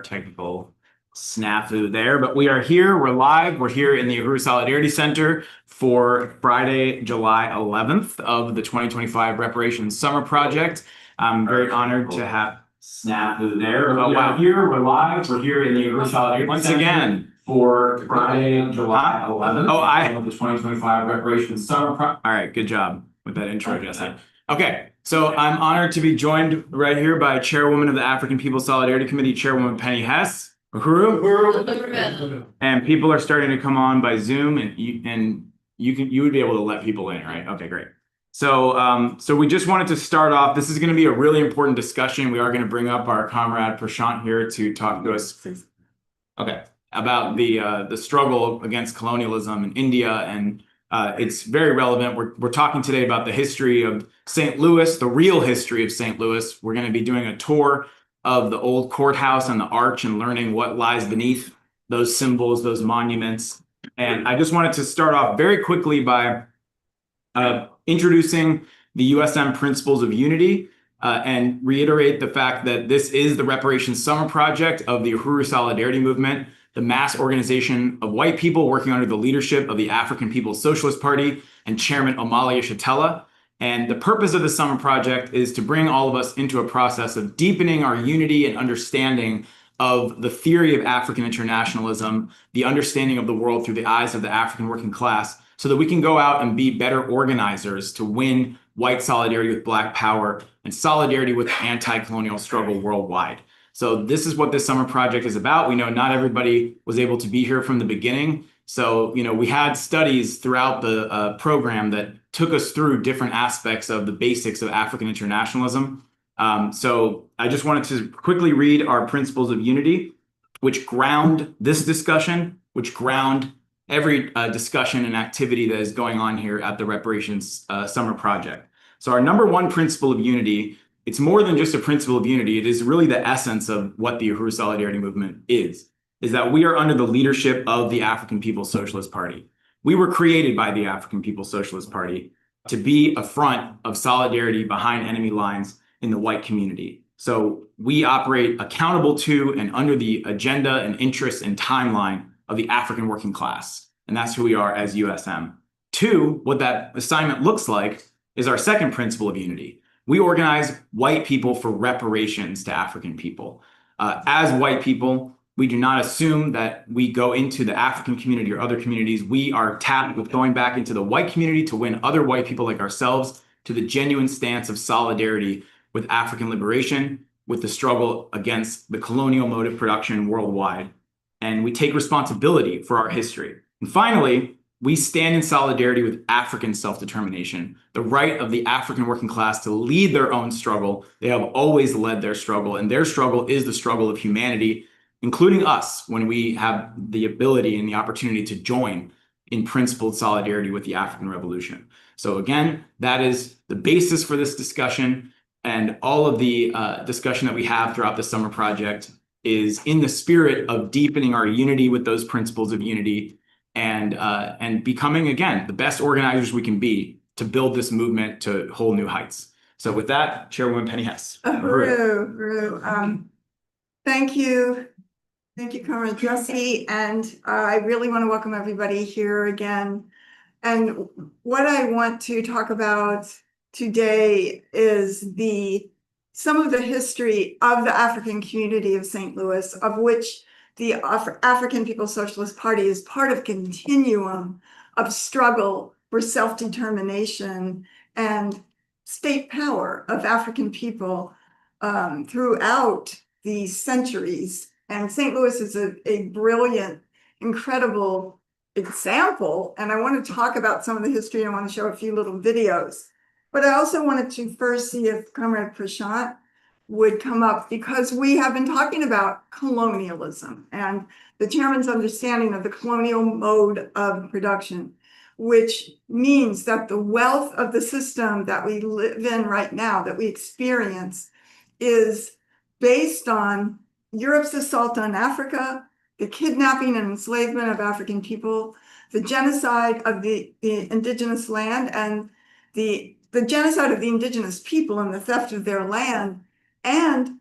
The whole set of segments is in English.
our technical snafu there, but we are here. We're live. We're here in the Uhuru Solidarity Center for Friday, July 11th of the 2025 Reparations Summer Project. I'm very honored to have snafu there. Oh, wow. Here, we're live. We're here in the Uhuru Solidarity once again for Friday, July 11th of the 2025 Reparations Summer Project. All right, good job with that intro, Jesse. Okay, so I'm honored to be joined right here by Chairwoman of the African People's Solidarity Committee, Chairwoman Penny Hess. Uhuru. And people are starting to come on by Zoom, and you would be able to let people in, right? Okay, great. So we just wanted to start off. This is going to be a really important discussion. We are going to bring up our comrade Prashant here to talk to us. Okay, about the struggle against colonialism in India, and it's very relevant. We're talking today about the history of St. Louis, the real history of St. Louis. We're going to be doing a tour of the old courthouse and the arch and learning what lies beneath those symbols, those monuments. And I just wanted to start off very quickly by introducing the USM Principles of Unity and reiterate the fact that this is the Reparations Summer Project of the Uhuru Solidarity Movement, the mass organization of white people working under the leadership of the African People's Socialist Party and Chairman Omali Yeshitela. And the purpose of the Summer Project is to bring all of us into a process of deepening our unity and understanding of the theory of African internationalism, the understanding of the world through the eyes of the African working class, so that we can go out and be better organizers to win white solidarity with Black power and solidarity with the anti-colonial struggle worldwide. So this is what this Summer Project is about. We know not everybody was able to be here from the beginning. So, we had studies throughout the program that took us through different aspects of the basics of African internationalism. So I just wanted to quickly read our principles of unity, which ground this discussion, which ground every discussion and activity that is going on here at the Reparations Summer Project. So our number one principle of unity, it's more than just a principle of unity. It is really the essence of what the Uhuru Solidarity Movement is that we are under the leadership of the African People's Socialist Party. We were created by the African People's Socialist Party to be a front of solidarity behind enemy lines in the white community. So we operate accountable to and under the agenda and interests and timeline of the African working class. And that's who we are as USM. Two, what that assignment looks like is our second principle of unity. We organize white people for reparations to African people. As white people, we do not assume that we go into the African community or other communities. We are tapped with going back into the white community to win other white people like ourselves to the genuine stance of solidarity with African liberation, with the struggle against the colonial mode of production worldwide. And we take responsibility for our history. And finally, we stand in solidarity with African self-determination, the right of the African working class to lead their own struggle. They have always led their struggle, and their struggle is the struggle of humanity, including us, when we have the ability and the opportunity to join in principled solidarity with the African Revolution. So again, that is the basis for this discussion, and all of the discussion that we have throughout the Summer Project is in the spirit of deepening our unity with those principles of unity and becoming, again, the best organizers we can be to build this movement to whole new heights. So with that, Chairwoman Penny Hess. Uhuru. Thank you. Thank you, Comrade Jesse. And I really want to welcome everybody here again. And what I want to talk about today is some of the history of the African community of St. Louis, of which the African People's Socialist Party is part of a continuum of struggle for self-determination and state power of African people throughout the centuries. And St. Louis is a brilliant, incredible example. And I want to talk about some of the history. I want to show a few little videos. But I also wanted to first see if Comrade Prashant would come up, because we have been talking about colonialism and the chairman's understanding of the colonial mode of production, which means that the wealth of the system that we live in right now, that we experience, is based on Europe's assault on Africa, the kidnapping and enslavement of African people, the genocide of the indigenous land, and the genocide of the indigenous people and the theft of their land, and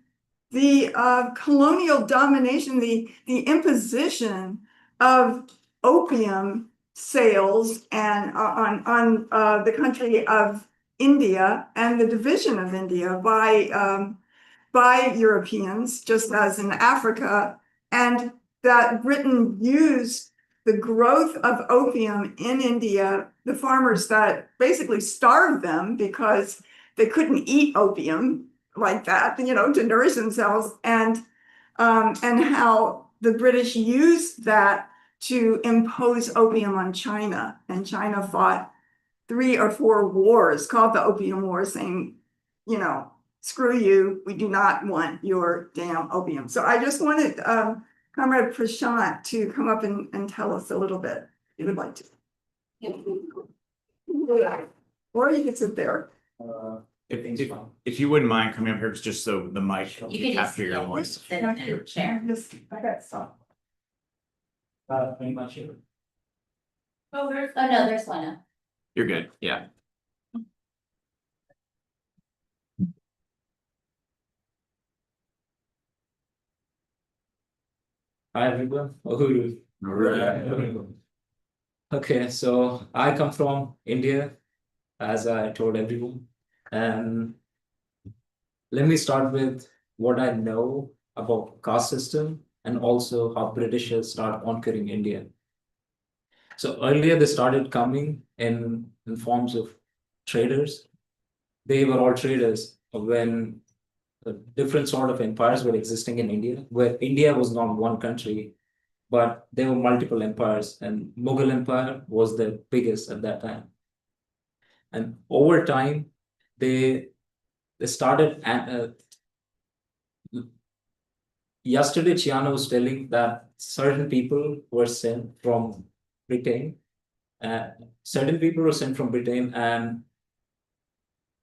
the colonial domination, the imposition of opium sales and on the country of India and the division of India by Europeans, just as in Africa, and that Britain used the growth of opium in India, the farmers that basically starved them because they couldn't eat opium like that, to nourish themselves, and how the British used that to impose opium on China, and China fought 3 or 4 wars called the Opium War, saying, screw you, we do not want your damn opium. So I just wanted Comrade Prashant to come up and tell us a little bit, if you would like to. Or you could sit there. If you wouldn't mind coming up here, just so the mic You can could just capture your sit voice. in the chair. I got some. Pretty much here. Oh, no, there's one. You're good, yeah. Hi everyone. Okay, so I come from India, as I told everyone. And let me start with what I know about caste system and also how Britishers start conquering India. So earlier they started coming in forms of traders. They were all traders when different sort of empires were existing in India, where India was not one country, but there were multiple empires, and Mughal Empire was the biggest at that time. And over time, they started. And yesterday, Chiana was telling that certain people were sent from Britain. Certain people were sent from Britain, and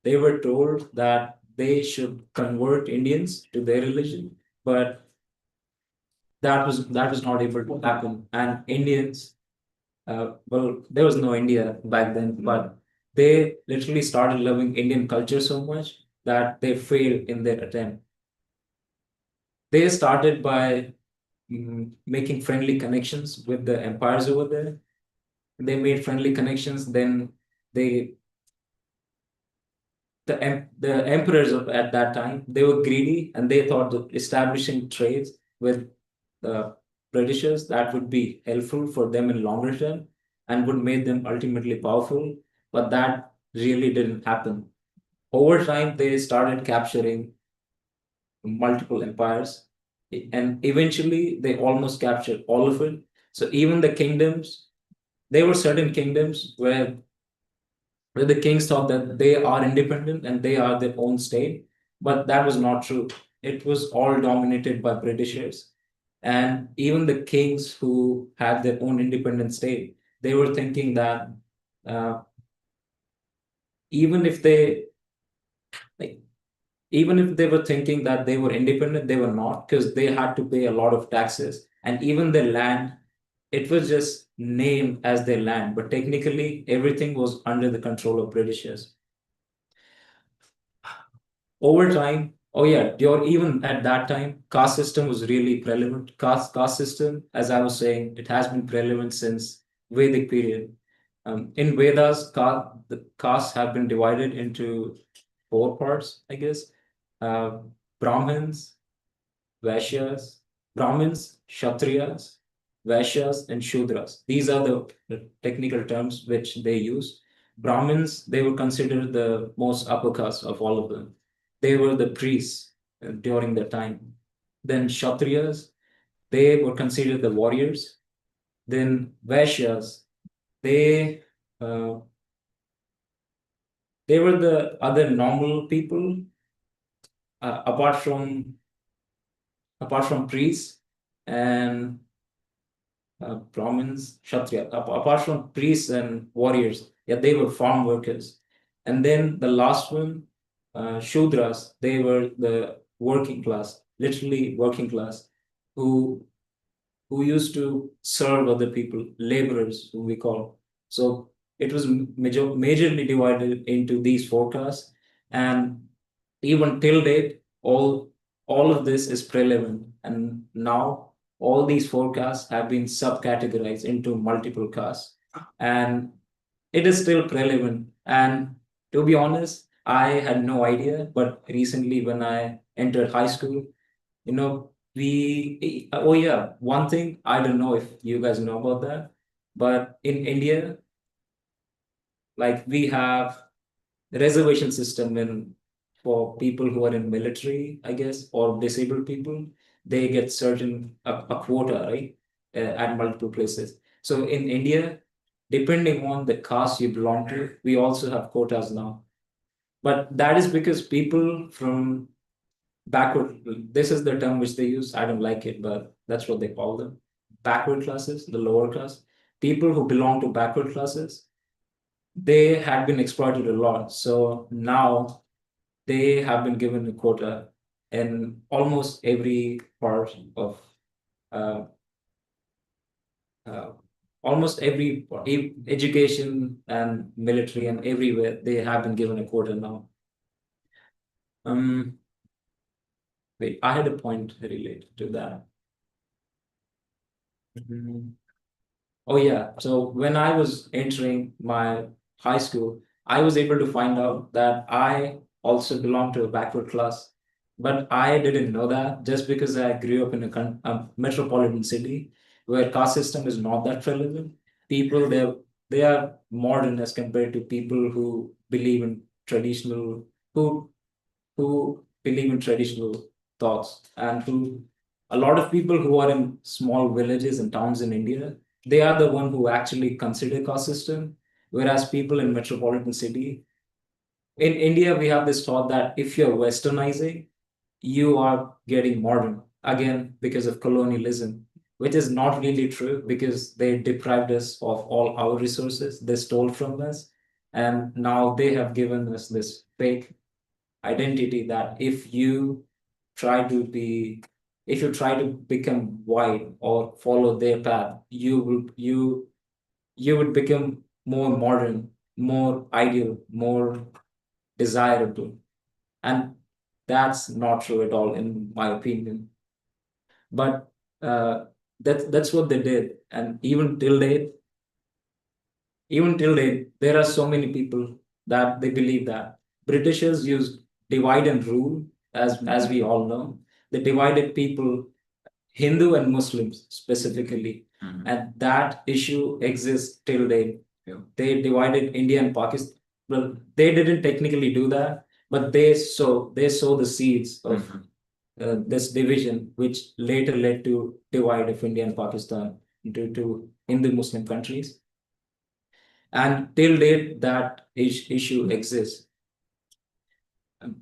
they were told that they should convert Indians to their religion, but that was not able to happen. And Indians, well, there was no India back then, but they literally started loving Indian culture so much that they failed in their attempt. They started by making friendly connections with the empires over there. They made friendly connections. Then they, the emperors at that time, they were greedy, and they thought that establishing trades with the Britishers, that would be helpful for them in longer term and would make them ultimately powerful. But that really didn't happen. Over time, they started capturing multiple empires, and eventually they almost captured all of it. So even the kingdoms, there were certain kingdoms where the kings thought that they are independent and they are their own state, but that was not true. It was all dominated by Britishers. And even the kings who had their own independent state, they were thinking that uh, even if they like, even if they were thinking that they were independent, they were not, because they had to pay a lot of taxes. And even their land, it was just named as their land, but technically everything was under the control of Britishers. Over time, oh yeah, even at that time, caste system was really prevalent. Caste system, as I was saying, it has been prevalent since Vedic period. In Vedas, the castes have been divided into 4 parts, I guess. Uh, Brahmins, Vaishyas, Brahmins, Kshatriyas, Vaishyas, and Shudras. These are the technical terms which they use. Brahmins, they were considered the most upper caste of all of them. They were the priests during their time. Then Kshatriyas, they were considered the warriors. Then Vaishyas, they uh, they were the other normal people, apart from priests and Brahmins, Kshatriya. Apart from priests and warriors, yeah, they were farm workers. And then the last one, Shudras, they were the working class, literally working class, who used to serve other people, laborers, who we call. So it was majorly divided into these 4 castes, and even till date, all all of this is prevalent, and now all these forecasts have been subcategorized into multiple casts, and it is still prevalent. And to be honest, I had no idea, but recently when I entered high school, you know, oh yeah, one thing, I don't know if you guys know about that, but in India, like we have reservation system in for people who are in military, I guess, or disabled people. They get certain a quota, right, at multiple places. So in India, depending on the caste you belong to, we also have quotas now. But that is because people from backward, this is the term which they use. I don't like it, but that's what they call them. Backward classes, the lower class, people who belong to backward classes, they had been exploited a lot. So now they have been given a quota in almost every part of uh, uh, almost every education and military and everywhere they have been given a quota now. Um, wait, I had a point related to that. Mhm. Oh yeah. So when I was entering my high school, I was able to find out that I also belong to a backward class. But I didn't know that just because I grew up in a metropolitan city where caste system is not that relevant. People there, they are modern as compared to people who believe in traditional, who who believe in traditional thoughts, and who a lot of people who are in small villages and towns in India, they are the one who actually consider caste system, whereas people in metropolitan city, in India, we have this thought that if you're westernizing, you are getting modern again because of colonialism, which is not really true because they deprived us of all our resources, they stole from us, and now they have given us this fake identity that if you try to become white or follow their path, you would become more modern, more ideal, more desirable, and that's not true at all in my opinion. But that's what they did, and even till date, there are so many people that they believe that Britishers used divide and rule, as we all know. They divided people, Hindu and Muslims specifically, and that issue exists till date. Yeah. They divided India and Pakistan. Well, they didn't technically do that, but they sow the seeds of this division, which later led to divide of India and Pakistan into two Hindu Muslim countries. And till date, that issue exists.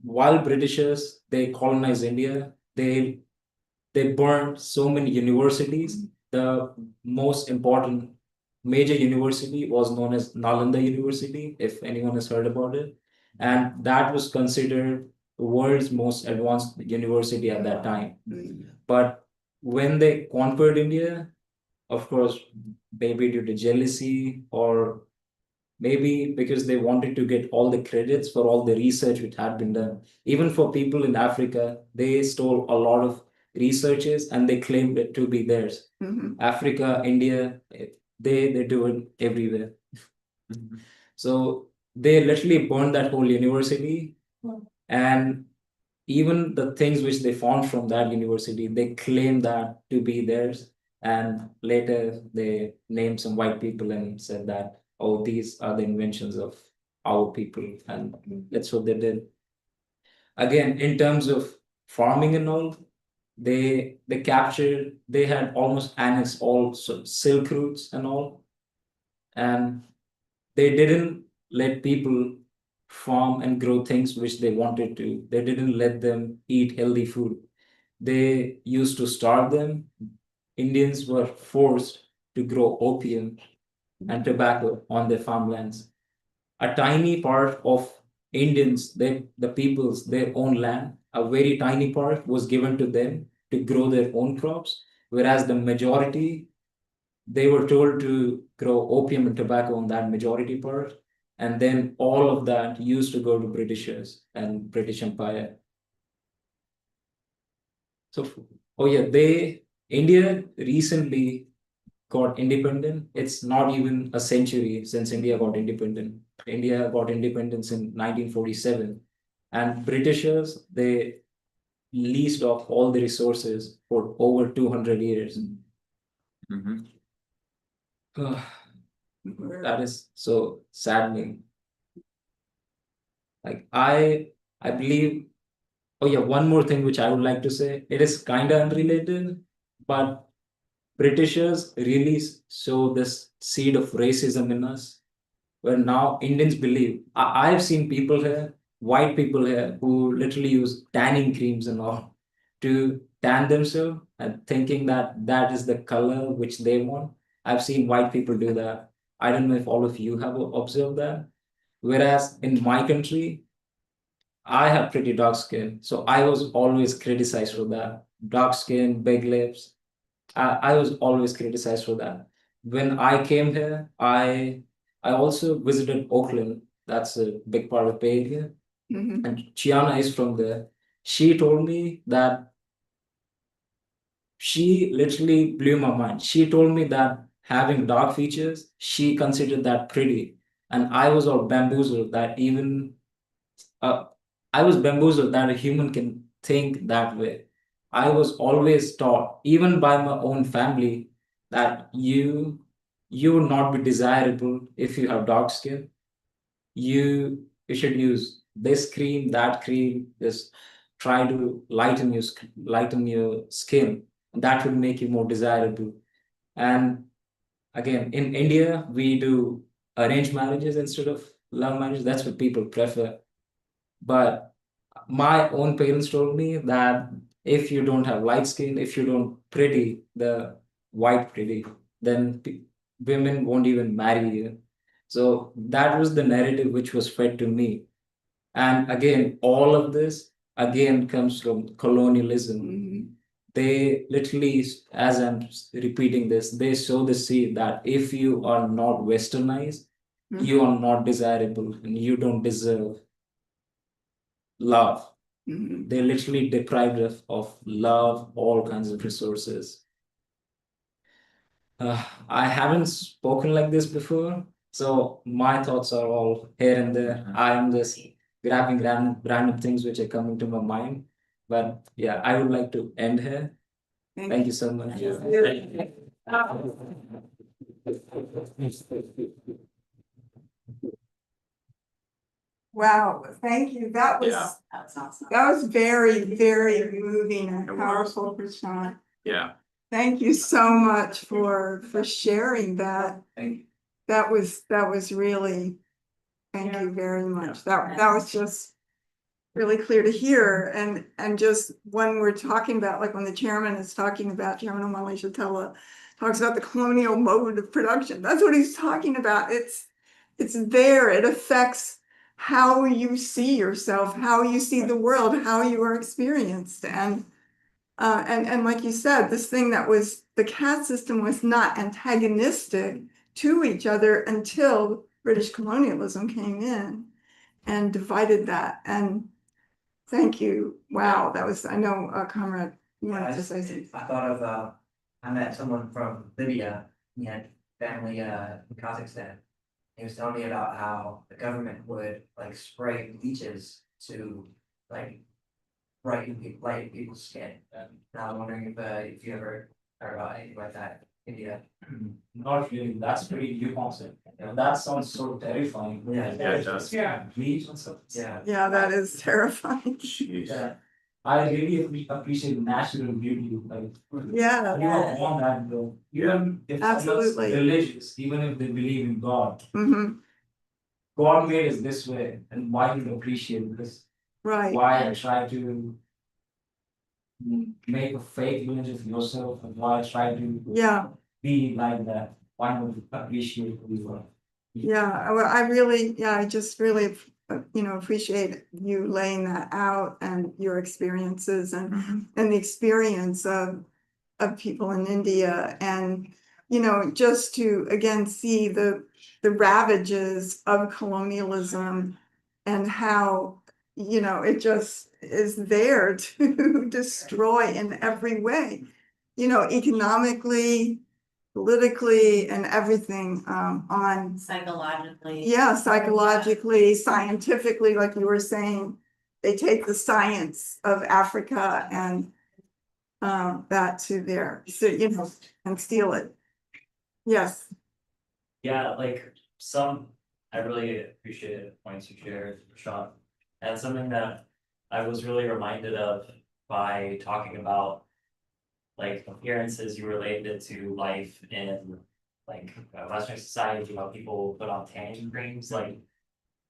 While Britishers they colonized India, they burned so many universities. The most important major university was known as Nalanda University, if anyone has heard about it, and that was considered the world's most advanced university at that time. But when they conquered India, of course, maybe due to jealousy or maybe because they wanted to get all the credits for all the research which had been done. Even for people in Africa, they stole a lot of researches and they claimed it to be theirs. Africa, India, they do it everywhere. So they literally burned that whole university, and even the things which they found from that university, they claim that to be theirs. And later they named some white people and said that, oh, these are the inventions of our people. And that's what they did. Again, in terms of farming and all, they had almost annexed all silk routes and all. And they didn't let people farm and grow things which they wanted to. They didn't let them eat healthy food. They used to starve them. Indians were forced to grow opium and tobacco on their farmlands. A tiny part of Indians, the people's, their own land, a very tiny part was given to them to grow their own crops, whereas the majority, they were told to grow opium and tobacco on that majority part, and then all of that used to go to Britishers and British Empire. So, oh yeah, India recently got independent. It's not even a century since India got independent. India got independence in 1947, and Britishers, they leased off all the resources for over 200 years. Mhm. That is so saddening. Like I believe. Oh yeah, one more thing which I would like to say. It is kind of unrelated, but Britishers really show this seed of racism in us, where now Indians believe. I've seen people here, white people here, who literally use tanning creams and all to tan themselves and thinking that that is the color which they want. I've seen white people do that. I don't know if all of you have observed that. Whereas in my country, I have pretty dark skin, so I was always criticized for that. Dark skin, big lips. I was always criticized for that. When I came here, I also visited Oakland. That's a big part of Bay Area, Mhm. and Chiana is from there. She told me that she literally blew my mind. She told me that having dark features, she considered that pretty, and I was all bamboozled that even uh, I was bamboozled that a human can think that way. I was always taught, even by my own family, that you will not be desirable if you have dark skin. You should use this cream, that cream, just try to lighten your skin. That will make you more desirable. And again, in India, we do arranged marriages instead of love marriages. That's what people prefer. But my own parents told me that if you don't have light skin, if you don't pretty, the white pretty, then women won't even marry you. So that was the narrative which was fed to me. And again, all of this again comes from colonialism. Mhm. They literally, as I'm repeating this, they sow the seed that if you are not westernized, you Mhm. are not desirable and you don't deserve love. Mhm. They literally deprived us of love, all kinds of resources. I haven't spoken like this before, so my thoughts are all here and there. I'm just grabbing random things which are coming to my mind. But yeah, I would like to end here. Thank you so much. Wow, thank you. That was, Yeah. That's awesome. that was very, very moving and It was. powerful, Prashant. Yeah. Thank you so much for sharing that. Thank you. That was really, thank you very much. That was just really clear to hear. And just when we're talking about, like when the chairman is talking about, Chairman Omali Shatella talks about the colonial mode of production, that's what he's talking about. It's there. It affects how you see yourself, how you see the world, how you are experienced. And like you said, this thing that was the caste system was not antagonistic to each other until British colonialism came in and divided that. And thank you. Wow, that was, I know, Comrade, you Yeah, wanted to say something. I thought of, I met someone from Libya, he had family, in Kazakhstan. He was telling me about how the government would like spray bleaches to like lighten people's skin. Now I'm wondering if you ever heard about anything like that, in India. Not really. That's pretty new concept. That sounds so terrifying. Yeah. Yeah, it does. Yeah. Bleach and stuff. Yeah. Yeah, that is terrifying. Jeez. Yeah. I really appreciate natural beauty. Like, Yeah. you don't want that though. Even if someone's Absolutely. religious, even if they believe in God, Hmm. God made us this way, and why you appreciate this? Right. Why try to make a fake image of yourself, and why try to Yeah. be like that? Why not appreciate who you are? Yeah, well, I really, yeah, I just really, appreciate you laying that out and your experiences and the experience of people in India and, just to again see the ravages of colonialism and how it just is there to destroy in every way, economically, politically, and everything, on, Psychologically. yeah, psychologically, scientifically, like you were saying. They take the science of Africa and that to their, so, and steal it. Yes. Yeah, like I really appreciated the points you shared, Sean. And something that I was really reminded of by talking about like appearances you related to life in like Western society, how people put on tanning creams, like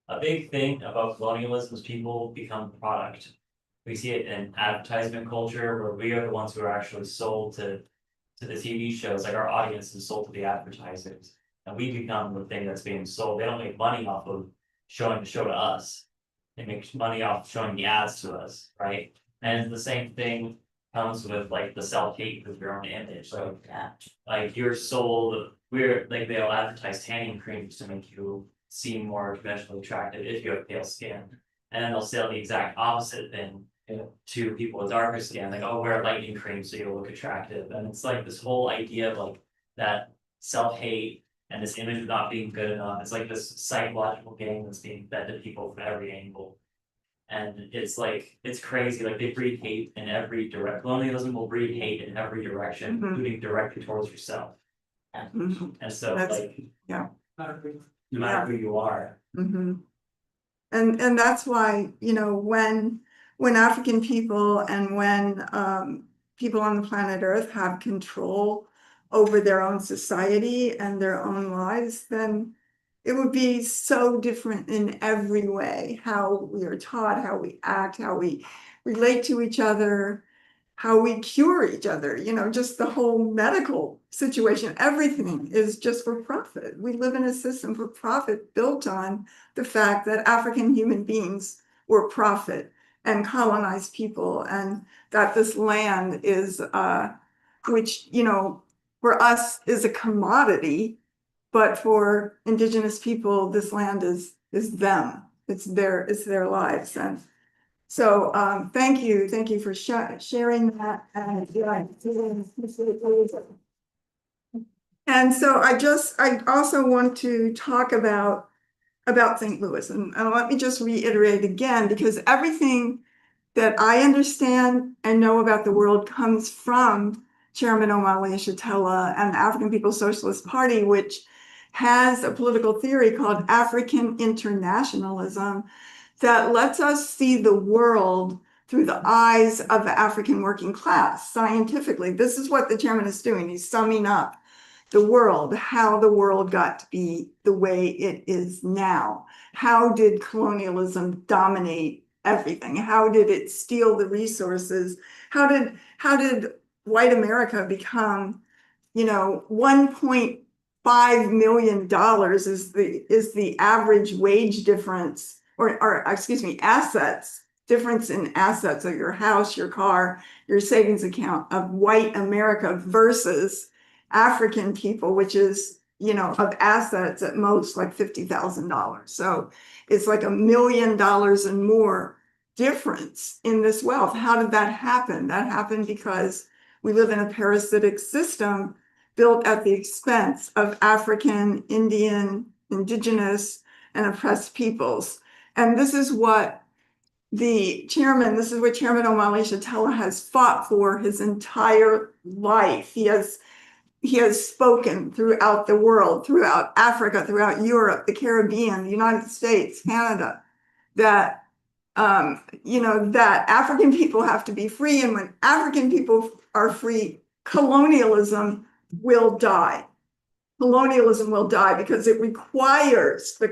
a big thing about colonialism is people become product. We see it in advertisement culture where we are the ones who are actually sold to the TV shows, like our audience is sold to the advertisers. And we become the thing that's being sold. They don't make money off of showing the show to us. They make money off showing the ads to us, right? And the same thing comes with like the self-hate with your own image. So Yeah. like you're sold, we're like they'll advertise tanning creams to make you seem more conventionally attractive if you have pale skin. And then they'll sell the exact opposite thing to people with darker skin, like, oh, wear lightening cream so you'll look attractive. And it's like this whole idea of like that self-hate and this image of not being good enough. It's like this psychological game that's being fed to people from every angle. And it's like, it's crazy, like they breed hate in every direct, colonialism will breed hate in every direction, Mhm. including directly towards yourself. Mhm. And so That's- like, yeah. no matter who you are, Mhm. And that's why, when African people and when people on the planet Earth have control over their own society and their own lives, then it would be so different in every way, how we are taught, how we act, how we relate to each other, how we cure each other, just the whole medical situation. Everything is just for profit. We live in a system for profit built on the fact that African human beings were profit and colonized people, and that this land is, which, for us is a commodity, but for indigenous people, this land is them. It's their lives. And so, thank you for sharing that. And yeah, and so I also want to talk about St. Louis, and let me just reiterate again, because everything that I understand and know about the world comes from Chairman Omali Yeshitela and the African People's Socialist Party, which has a political theory called African internationalism that lets us see the world through the eyes of the African working class scientifically. This is what the chairman is doing. He's summing up the world, how the world got to be the way it is now. How did colonialism dominate everything? How did it steal the resources? How did white America become, $1.5 million is the average wage difference, or excuse me, difference in assets of your house, your car, your savings account of white America versus African people, which is, of assets at most like $50,000. So it's like $1 million and more difference in this wealth. How did that happen? That happened because we live in a parasitic system built at the expense of African, Indian, indigenous, and oppressed peoples. And this is what Chairman Omali Yeshitela has fought for his entire life. He has spoken throughout the world, throughout Africa, throughout Europe, the Caribbean, the United States, Canada, that that African people have to be free. And when African people are free, colonialism will die. Colonialism will die because it requires the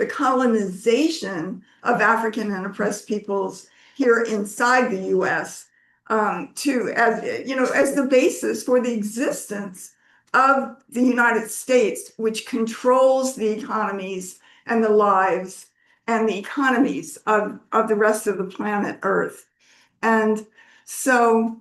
colonization of African and oppressed peoples here inside the US as the basis for the existence of the United States, which controls the economies and the lives and the economies of the rest of the planet Earth. And so,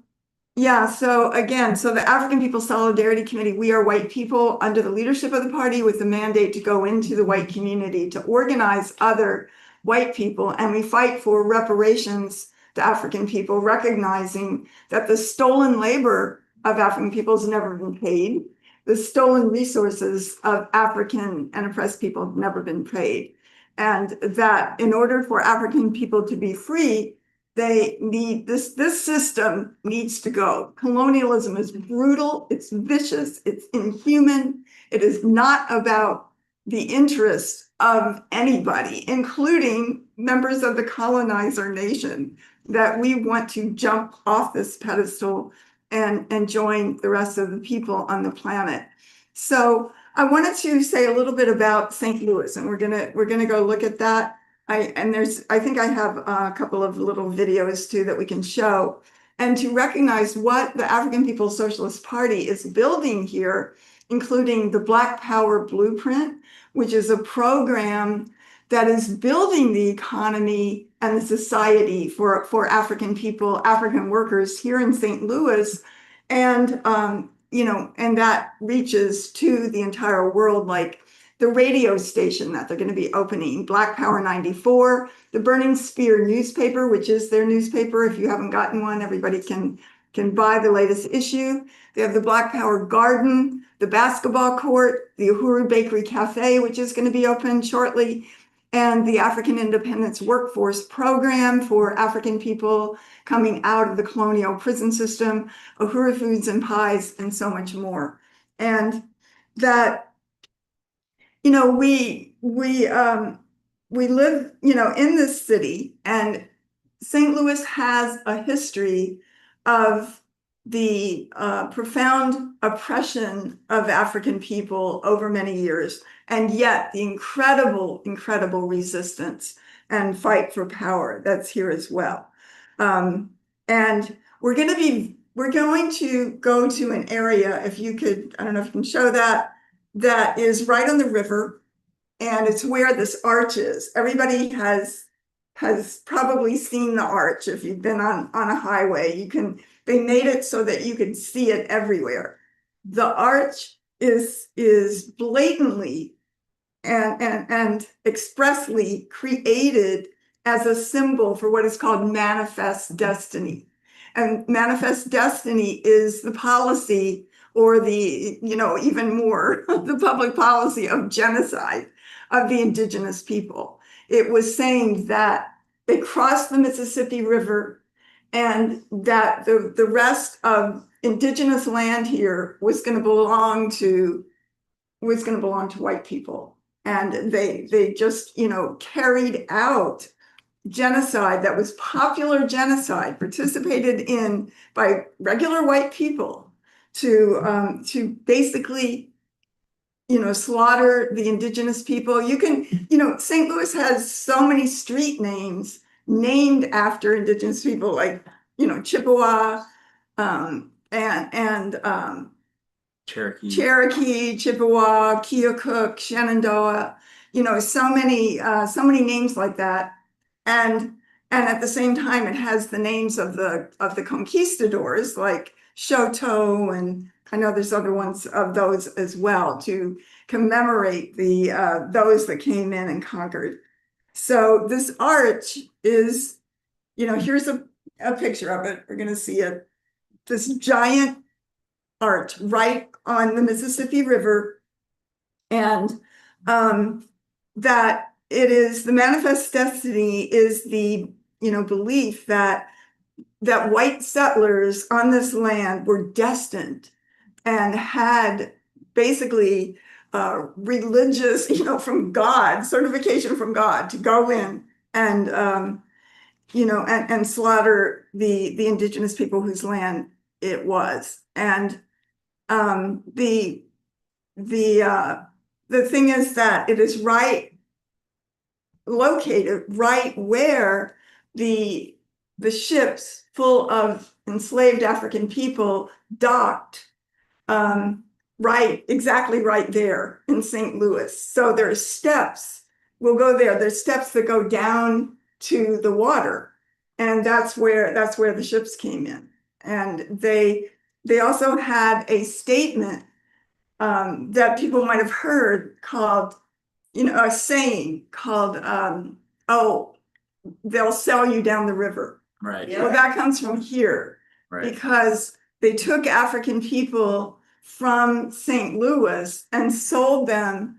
yeah, so the African People's Solidarity Committee, we are white people under the leadership of the party with the mandate to go into the white community to organize other white people, and we fight for reparations to African people, recognizing that the stolen labor of African people has never been paid. The stolen resources of African and oppressed people have never been paid. And that in order for African people to be free, they need this system needs to go. Colonialism is brutal, it's vicious, it's inhuman. It is not about the interests of anybody, including members of the colonizer nation, that we want to jump off this pedestal and join the rest of the people on the planet. So I wanted to say a little bit about St. Louis, and we're gonna go look at that. I think I have a couple of little videos too that we can show, and to recognize what the African People's Socialist Party is building here, including the Black Power Blueprint, which is a program that is building the economy and the society for African people, African workers here in St. Louis, and and that reaches to the entire world, like the radio station that they're going to be opening, Black Power 94, the Burning Spear newspaper, which is their newspaper. If you haven't gotten one, everybody can buy the latest issue. They have the Black Power Garden, the basketball court, the Uhuru Bakery Cafe, which is going to be open shortly, and the African Independence Workforce Program for African people coming out of the colonial prison system, Uhuru Foods and Pies, and so much more. And that, we live, in this city, and St. Louis has a history of the profound oppression of African people over many years, and yet the incredible resistance and fight for power that's here as well. And we're going to go to an area, if you could, I don't know if you can show that is right on the river, and it's where this arch is. Everybody has probably seen the arch. If you've been on a highway, they made it so that you could see it everywhere. The arch is blatantly and expressly created as a symbol for what is called manifest destiny. And manifest destiny is the policy, or the, even more, the public policy of genocide of the indigenous people. It was saying that they crossed the Mississippi River, and that the rest of indigenous land here was going to belong to white people. And they just, carried out genocide that was popular genocide, participated in by regular white people, to basically, slaughter the indigenous people. St. Louis has so many street names named after indigenous people, like, Chippewa, and Cherokee, Chippewa, Keokuk, Shenandoah, so many names like that. And at the same time, it has the names of the conquistadors, like Shoto, and I know there's other ones of those as well, to commemorate those that came in and conquered. So this arch is, here's a picture of it. We're going to see it. This giant arch right on the Mississippi River, and that it is the manifest destiny is the belief that white settlers on this land were destined and had basically religious, from God, certification from God to go in and and slaughter the indigenous people whose land it was. And the thing is that it is located right where the ships full of enslaved African people docked, exactly right there in St. Louis. So there's steps. We'll go there. There's steps that go down to the water, and that's where the ships came in. And they also had a statement that people might have heard, called, a saying called, oh, they'll sell you down the river. Right. Well, that comes from here. Right. Because they took African people from St. Louis and sold them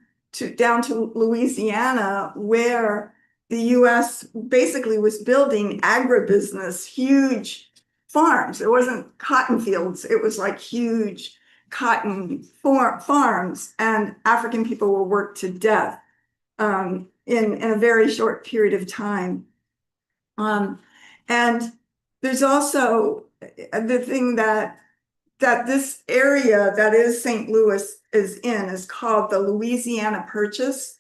down to Louisiana, where the US basically was building agribusiness, huge farms. It wasn't cotton fields, it was like huge cotton farms, and African people were worked to death in a very short period of time. And there's also the thing that this area that is St. Louis is called the Louisiana Purchase.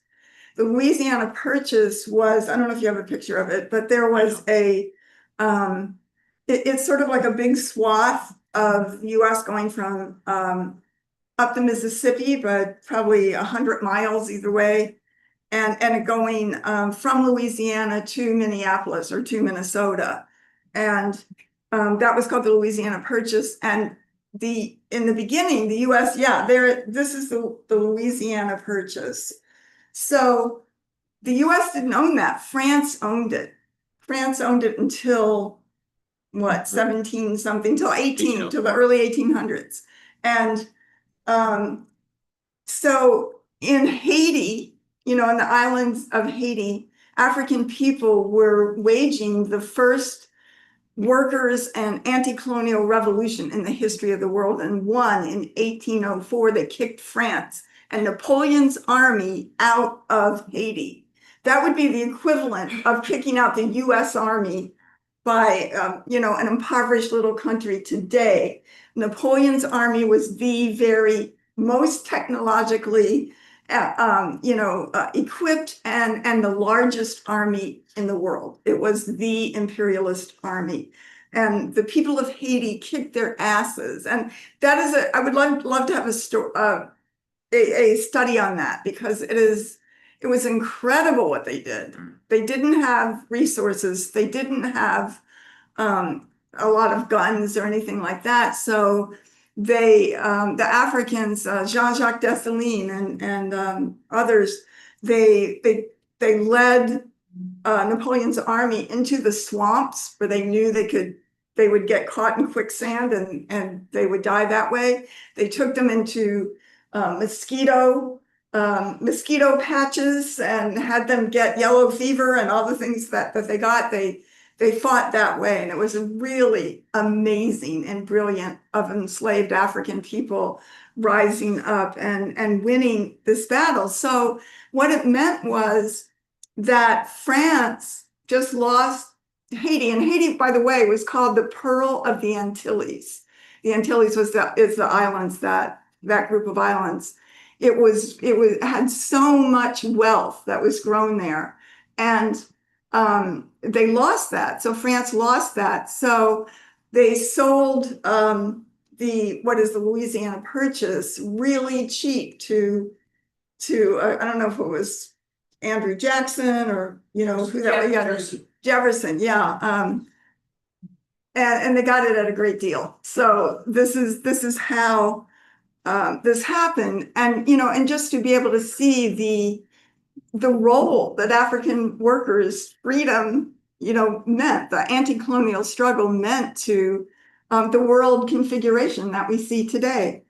The Louisiana Purchase was, I don't know if you have a picture of it, but there was it's sort of like a big swath of the US going from up the Mississippi, but probably 100 miles either way, and going from Louisiana to Minneapolis or to Minnesota. And that was called the Louisiana Purchase. And in the beginning, the US, this is the Louisiana Purchase. So the US didn't own that. France owned it. France owned it until what, 17 something, till 18, till the early 1800s. And so in Haiti, in the islands of Haiti, African people were waging the first workers and anti-colonial revolution in the history of the world, and won in 1804. They kicked France and Napoleon's army out of Haiti. That would be the equivalent of kicking out the US Army by an impoverished little country today. Napoleon's army was the very most technologically equipped and the largest army in the world. It was the imperialist army. And the people of Haiti kicked their asses. And that is I would love to have a study on that, because it was incredible what they did. They didn't have resources. They didn't have a lot of guns or anything like that. So the Africans, Jean-Jacques Dessalines and others, they led Napoleon's army into the swamps where they knew they would get caught in quicksand and they would die that way. They took them into mosquito patches and had them get yellow fever and all the things that they got. They fought that way, and it was really amazing and brilliant of enslaved African people rising up and winning this battle. So what it meant was that France just lost Haiti, and Haiti, by the way, was called the Pearl of the Antilles. The Antilles is the islands, that group of islands. It had so much wealth that was grown there, and they lost that. So France lost that. So they sold the Louisiana Purchase really cheap to I don't know if it was Andrew Jackson or who that was. Jefferson, yeah. And they got it at a great deal. So this is how this happened, and just to be able to see the role that African workers' freedom, meant, the anti-colonial struggle meant to the world configuration that we see today,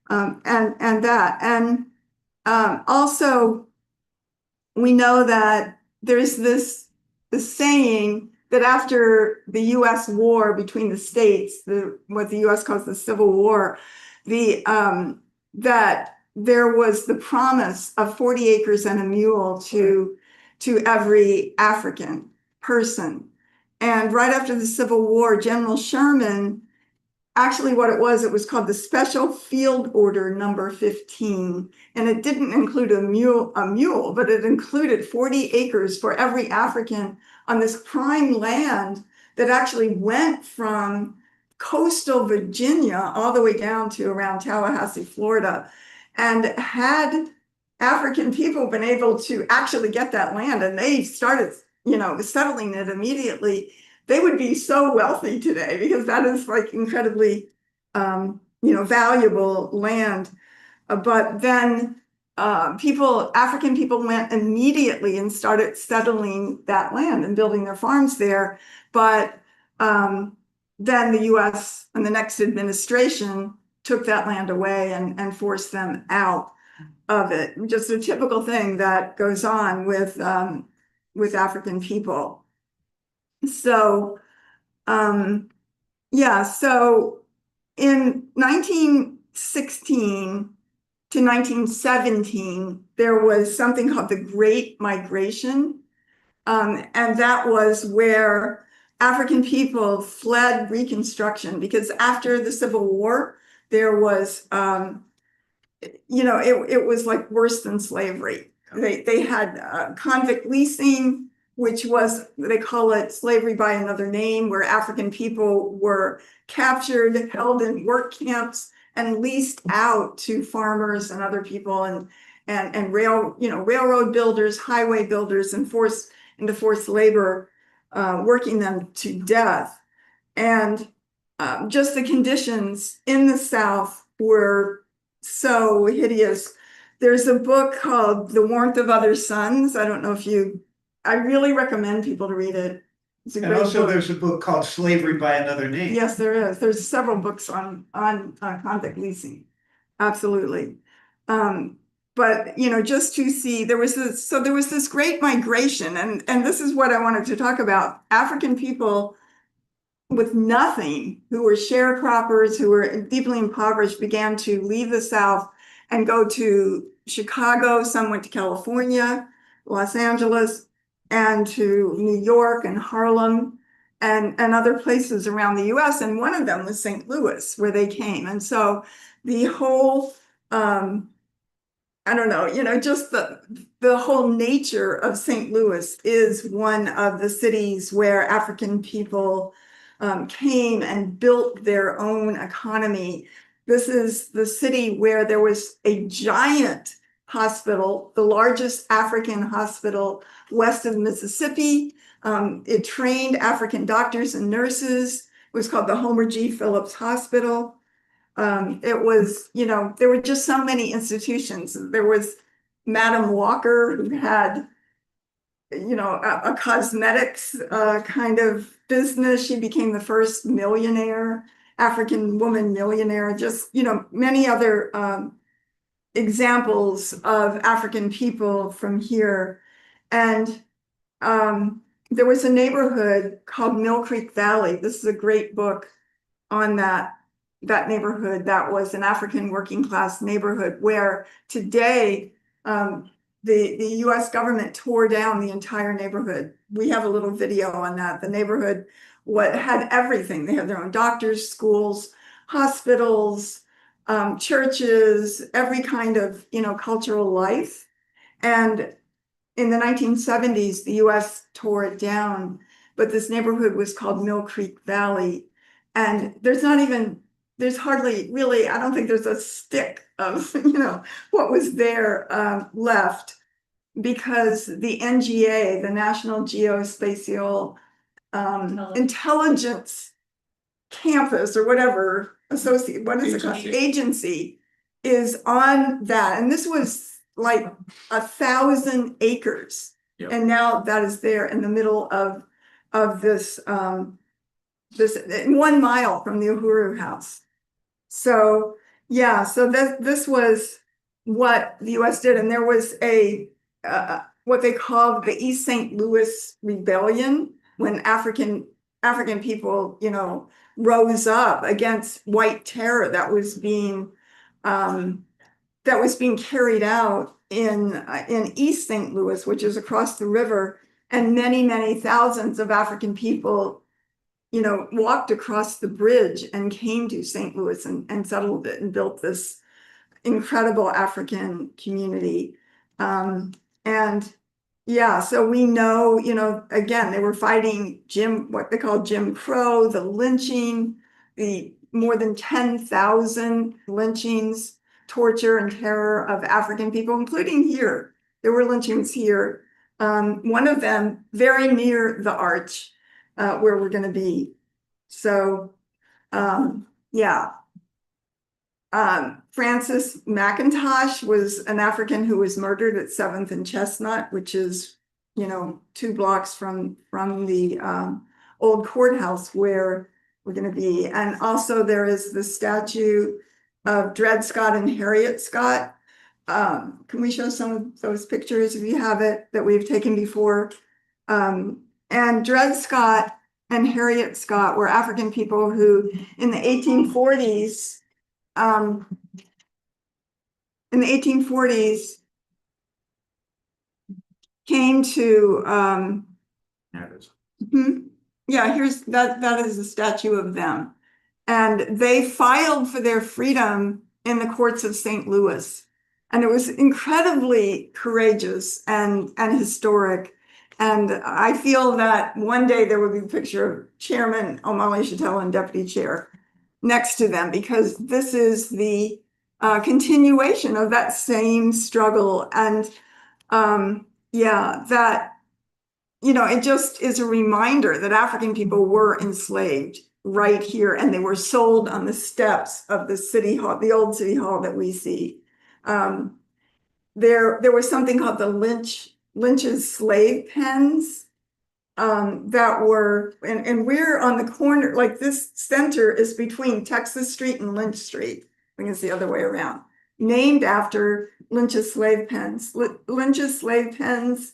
and also we know that there's this saying that after the U.S. war between the states, what the U.S. calls the Civil War, that there was the promise of 40 acres and a mule to every African person. And right after the Civil War, General Sherman, actually what it was called the Special Field Order number 15. And it didn't include a mule, but it included 40 acres for every African on this prime land that actually went from coastal Virginia all the way down to around Tallahassee, Florida. And had African people been able to actually get that land, and they started, settling it immediately, they would be so wealthy today, because that is like incredibly, valuable land. But then African people went immediately and started settling that land and building their farms there. But then the US and the next administration took that land away and forced them out of it. Just a typical thing that goes on with African people. So, yeah, so in 1916 to 1917, there was something called the Great Migration. And that was where African people fled Reconstruction, because after the Civil War, there was, it was like worse than slavery. They had convict leasing, which was, they call it slavery by another name, where African people were captured, held in work camps, and leased out to farmers and other people, and railroad builders, highway builders, and forced into forced labor, working them to death. And just the conditions in the South were so hideous. There's a book called The Warmth of Other Suns. I don't know if I really recommend people to read it. It's a And great also book. there's a book called Slavery by Another Name. Yes, there is. There's several books on convict leasing. Absolutely. But just to see, there was this great migration, and this is what I wanted to talk about. African people with nothing, who were sharecroppers, who were deeply impoverished, began to leave the South and go to Chicago. Some went to California, Los Angeles, and to New York and Harlem, and other places around the US. And one of them was St. Louis, where they came. And so the whole, I don't know, just the whole nature of St. Louis is one of the cities where African people came and built their own economy. This is the city where there was a giant hospital, the largest African hospital west of Mississippi. It trained African doctors and nurses. It was called the Homer G. Phillips Hospital. It was, there were just so many institutions. There was Madam Walker, who had, a cosmetics kind of business. She became the first millionaire, African woman millionaire. Just, many other examples of African people from here. And there was a neighborhood called Mill Creek Valley. This is a great book on that neighborhood. That was an African working class neighborhood where today the US government tore down the entire neighborhood. We have a little video on that. The neighborhood had everything. They had their own doctors, schools, hospitals, churches, every kind of cultural life. And in the 1970s, the US tore it down, but this neighborhood was called Mill Creek Valley. And there's hardly really, I don't think there's a stick of, what was there left, because the NGA, the National Geospatial Intelligence Campus, or whatever, what is it called? Agency, is on that. And this was like 1,000 acres. Yep. And now that is there in the middle of this, 1 mile from the Uhuru House. So yeah, so this was what the US did. And there was what they called the East St. Louis Rebellion, when African people, rose up against white terror that was being carried out in East St. Louis, which is across the river. And many, many thousands of African people, walked across the bridge and came to St. Louis and settled it and built this incredible African community. And yeah, so we know, again, they were fighting what they call Jim Crow, the lynching, the more than 10,000 lynchings, torture and terror of African people, including here. There were lynchings here. One of them very near the arch where we're going to be. So, yeah. Francis McIntosh was an African who was murdered at 7th and Chestnut, which is, 2 blocks from the old courthouse where we're going to be. And also there is the statue of Dred Scott and Harriet Scott. Can we show some of those pictures if you have it that we've taken before? And Dred Scott and Harriet Scott were African people who in the 1840s, came to, There it is. yeah, here's that is a statue of them. And they filed for their freedom in the courts of St. Louis. And it was incredibly courageous and historic. And I feel that one day there will be a picture of Chairman O'Malley Chattel and Deputy Chair next to them, because this is the continuation of that same struggle. And that, it just is a reminder that African people were enslaved right here, and they were sold on the steps of the city hall, the old city hall that we see. There was something called the Lynch's slave pens that were, and we're on the corner, like this center is between Texas Street and Lynch Street. I think it's the other way around. Named after Lynch's slave pens. Lynch's slave pens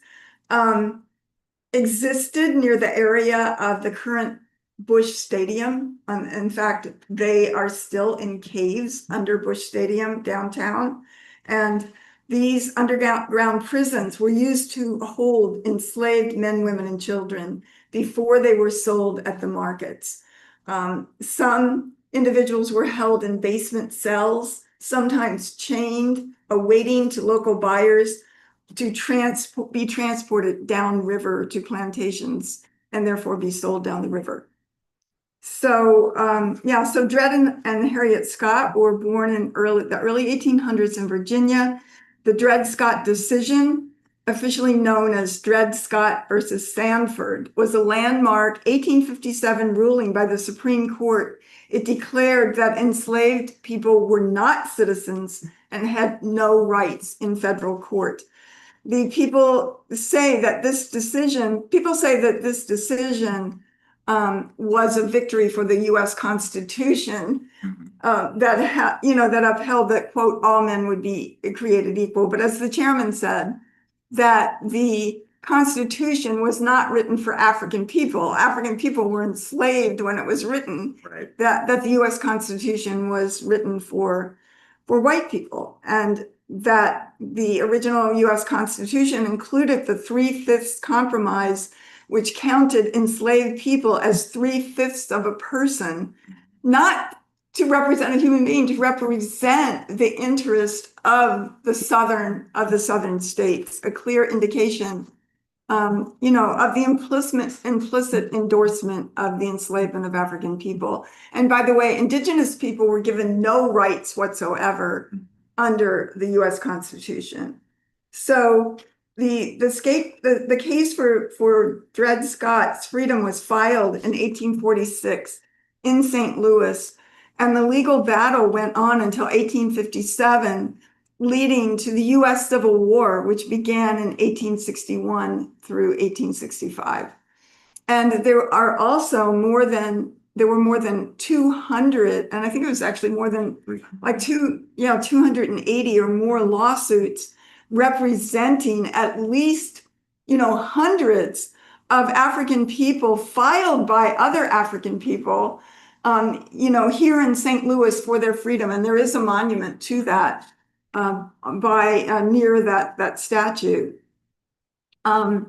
existed near the area of the current Bush Stadium. In fact, they are still in caves under Bush Stadium downtown. And these underground prisons were used to hold enslaved men, women, and children before they were sold at the markets. Some individuals were held in basement cells, sometimes chained, awaiting to local buyers to be transported downriver to plantations and therefore be sold down the river. So, so Dred and Harriet Scott were born in the early 1800s in Virginia. The Dred Scott decision, officially known as Dred Scott versus Sanford, was a landmark 1857 ruling by the Supreme Court. It declared that enslaved people were not citizens and had no rights in federal court. People say that this decision was a victory for the U.S. Constitution, that upheld that, quote, all men would be created equal. But as the chairman said, that the Constitution was not written for African people. African people were enslaved when it was written. Right. That the U.S. Constitution was written for white people, and that the original U.S. Constitution included the 3/5 compromise, which counted enslaved people as 3/5 of a person, not to represent a human being, to represent the interest of the southern states, a clear indication, of the implicit endorsement of the enslavement of African people. And by the way, indigenous people were given no rights whatsoever under the U.S. Constitution. So the case for Dred Scott's freedom was filed in 1846 in St. Louis, and the legal battle went on until 1857, leading to the U.S. Civil War, which began in 1861 through 1865. And there were more than 200, and I think it was actually more than 280 or more lawsuits representing at least, hundreds of African people filed by other African people, here in St. Louis for their freedom. And there is a monument to that near that statue. So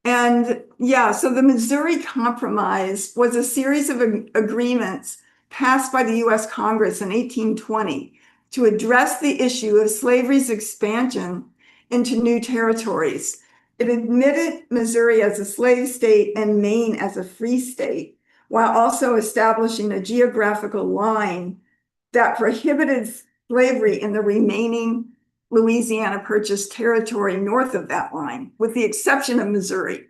the Missouri Compromise was a series of agreements passed by the U.S. Congress in 1820 to address the issue of slavery's expansion into new territories. It admitted Missouri as a slave state and Maine as a free state, while also establishing a geographical line that prohibited slavery in the remaining Louisiana Purchase territory north of that line, with the exception of Missouri.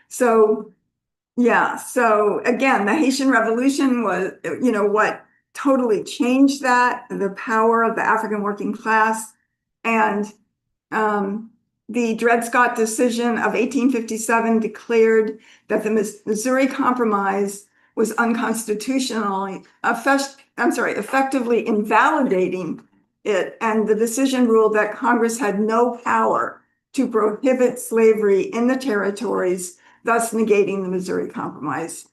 So again, the Haitian Revolution was, what totally changed that, the power of the African working class. And the Dred Scott decision of 1857 declared that the Missouri Compromise was unconstitutionally, effectively invalidating it. And the decision ruled that Congress had no power to prohibit slavery in the territories, thus negating the Missouri Compromise.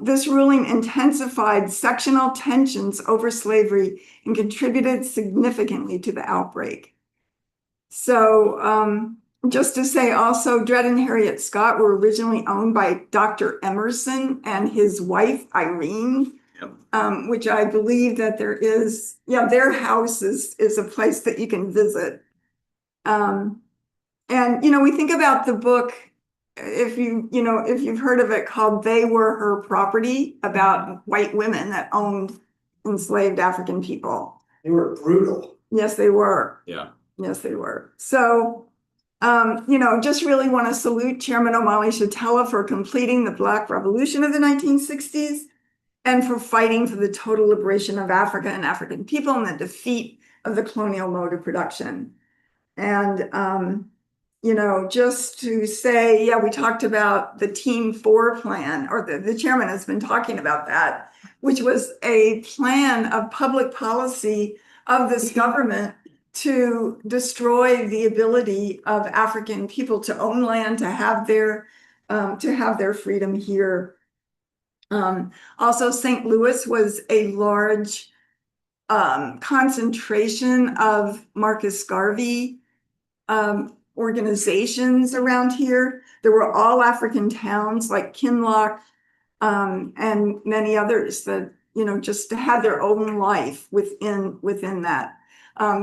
This ruling intensified sectional tensions over slavery and contributed significantly to the outbreak. So just to say also, Dred and Harriet Scott were originally owned by Dr. Emerson and his wife, Irene, which I believe that there is, their house is a place that you can visit. And, we think about the book, if you've heard of it, called They Were Her Property, about white women that owned enslaved African people. They were brutal. Yes, they were. Yeah. Yes, they were. So, just really want to salute Chairman Omali Shatella for completing the Black Revolution of the 1960s and for fighting for the total liberation of Africa and African people and the defeat of the colonial mode of production. And, just to say, we talked about the Team 4 plan, or the chairman has been talking about that, which was a plan of public policy of this government to destroy the ability of African people to own land, to have their freedom here. Also, St. Louis was a large concentration of Marcus Garvey organizations around here. There were all African towns like Kinloch and many others that just had their own life within that.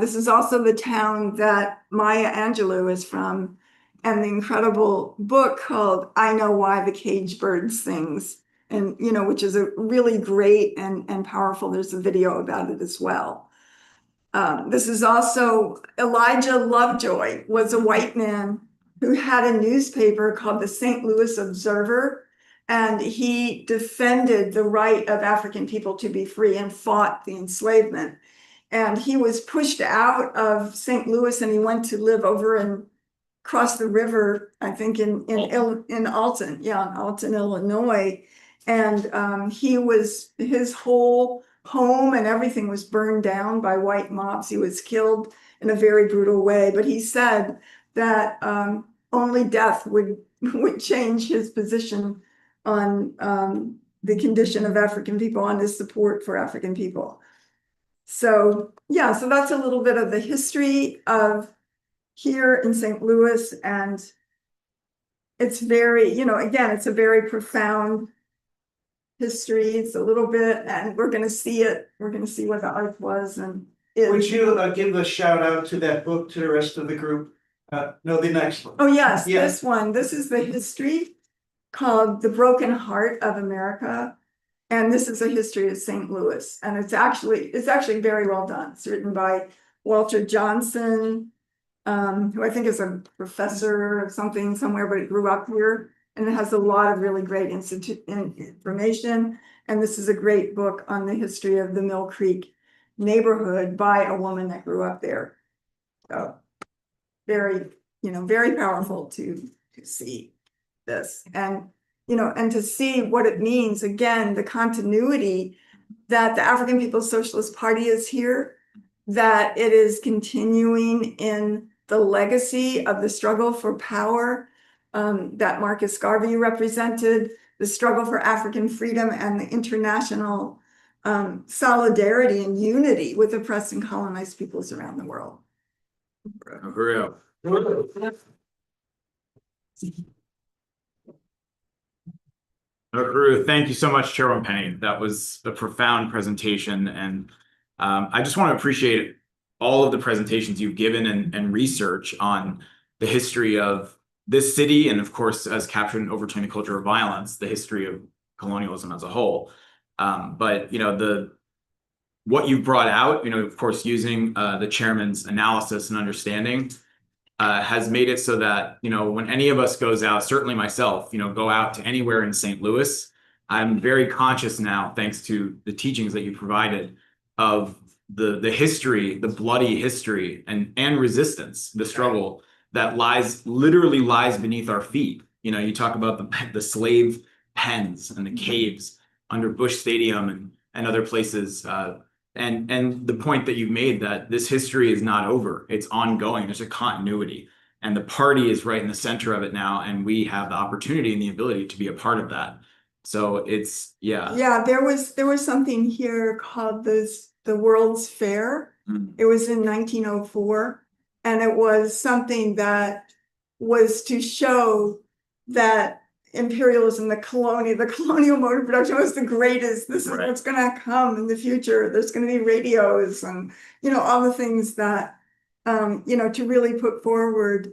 This is also the town that Maya Angelou is from, and the incredible book called I Know Why the Caged Bird Sings, and which is a really great and powerful. There's a video about it as well. This is also Elijah Lovejoy was a white man who had a newspaper called the St. Louis Observer, and he defended the right of African people to be free and fought the enslavement. And he was pushed out of St. Louis and he went to live over and cross the river, I think in Alton, Alton, Illinois. And his whole home and everything was burned down by white mobs. He was killed in a very brutal way. But he said that only death would change his position on the condition of African people, on his support for African people. So so that's a little bit of the history of here in St. Louis, and it's very, again, it's a very profound history. It's a little bit, and we're going to see it. We're going to see what the art was and is. Would you give a shout out to that book to the rest of the group? No, the next one. Oh yes, Yeah. This one. This is the history called The Broken Heart of America. And this is a history of St. Louis, and it's actually very well done. It's written by Walter Johnson, who I think is a professor of something somewhere, but he grew up here, and it has a lot of really great information. And this is a great book on the history of the Mill Creek neighborhood by a woman that grew up there. So very, very powerful to see this. And to see what it means, again, the continuity that the African People's Socialist Party is here, that it is continuing in the legacy of the struggle for power that Marcus Garvey represented, the struggle for African freedom and the international solidarity and unity with oppressed and colonized peoples around the world. Thank you so much, Chairwoman Penny. That was a profound presentation, and I just want to appreciate all of the presentations you've given and research on the history of this city, and of course, as captured in Overturning the Culture of Violence, the history of colonialism as a whole. But what you brought out, of course, using the chairman's analysis and understanding, has made it so that, when any of us goes out, certainly myself, go out to anywhere in St. Louis, I'm very conscious now, thanks to the teachings that you provided, of the history, the bloody history and resistance, the struggle that literally lies beneath our feet. You know, you talk about the slave pens and the caves under Bush Stadium and other places. And the point that you've made, that this history is not over, it's ongoing, there's a continuity. And the party is right in the center of it now, and we have the opportunity and the ability to be a part of that. So it's, yeah. Yeah, there was something here called the World's Fair. Mm. It was in 1904, and it was something that was to show that imperialism, the colonial mode of production was the greatest. This is Right. what's going to come in the future. There's going to be radios and, you know, all the things that, you know, to really put forward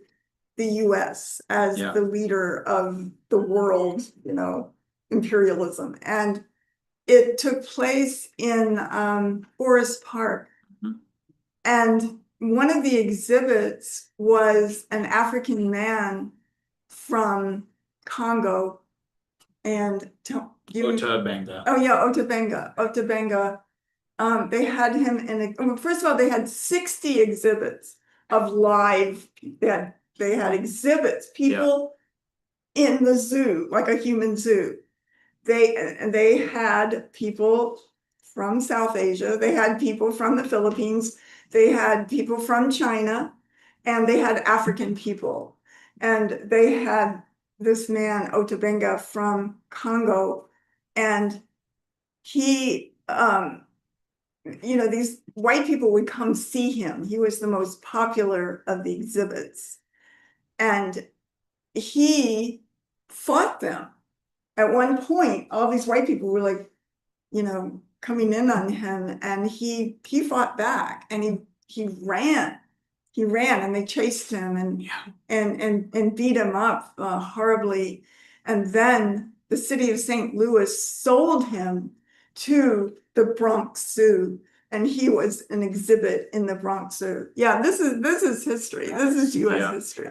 the US as Yeah. the leader of the world, you know, imperialism. And it took place in Forest Park. Mhm. And one of the exhibits was an African man from Congo. And Otabenga. oh yeah, Otabenga. They had him first of all, they had 60 exhibits of live, they had exhibits, people in the zoo, like a human zoo. They had people from South Asia, they had people from the Philippines, they had people from China, and they had African people. And they had this man, Otabenga, from Congo, and he, you know, these white people would come see him. He was the most popular of the exhibits. And he fought them. At one point, all these white people were like, you know, coming in on him, and he fought back, and he ran. He ran, and they chased him and beat him up horribly. And then the city of St. Louis sold him to the Bronx Zoo, and he was an exhibit in the Bronx Zoo. Yeah, this is history. This is US Yeah. history.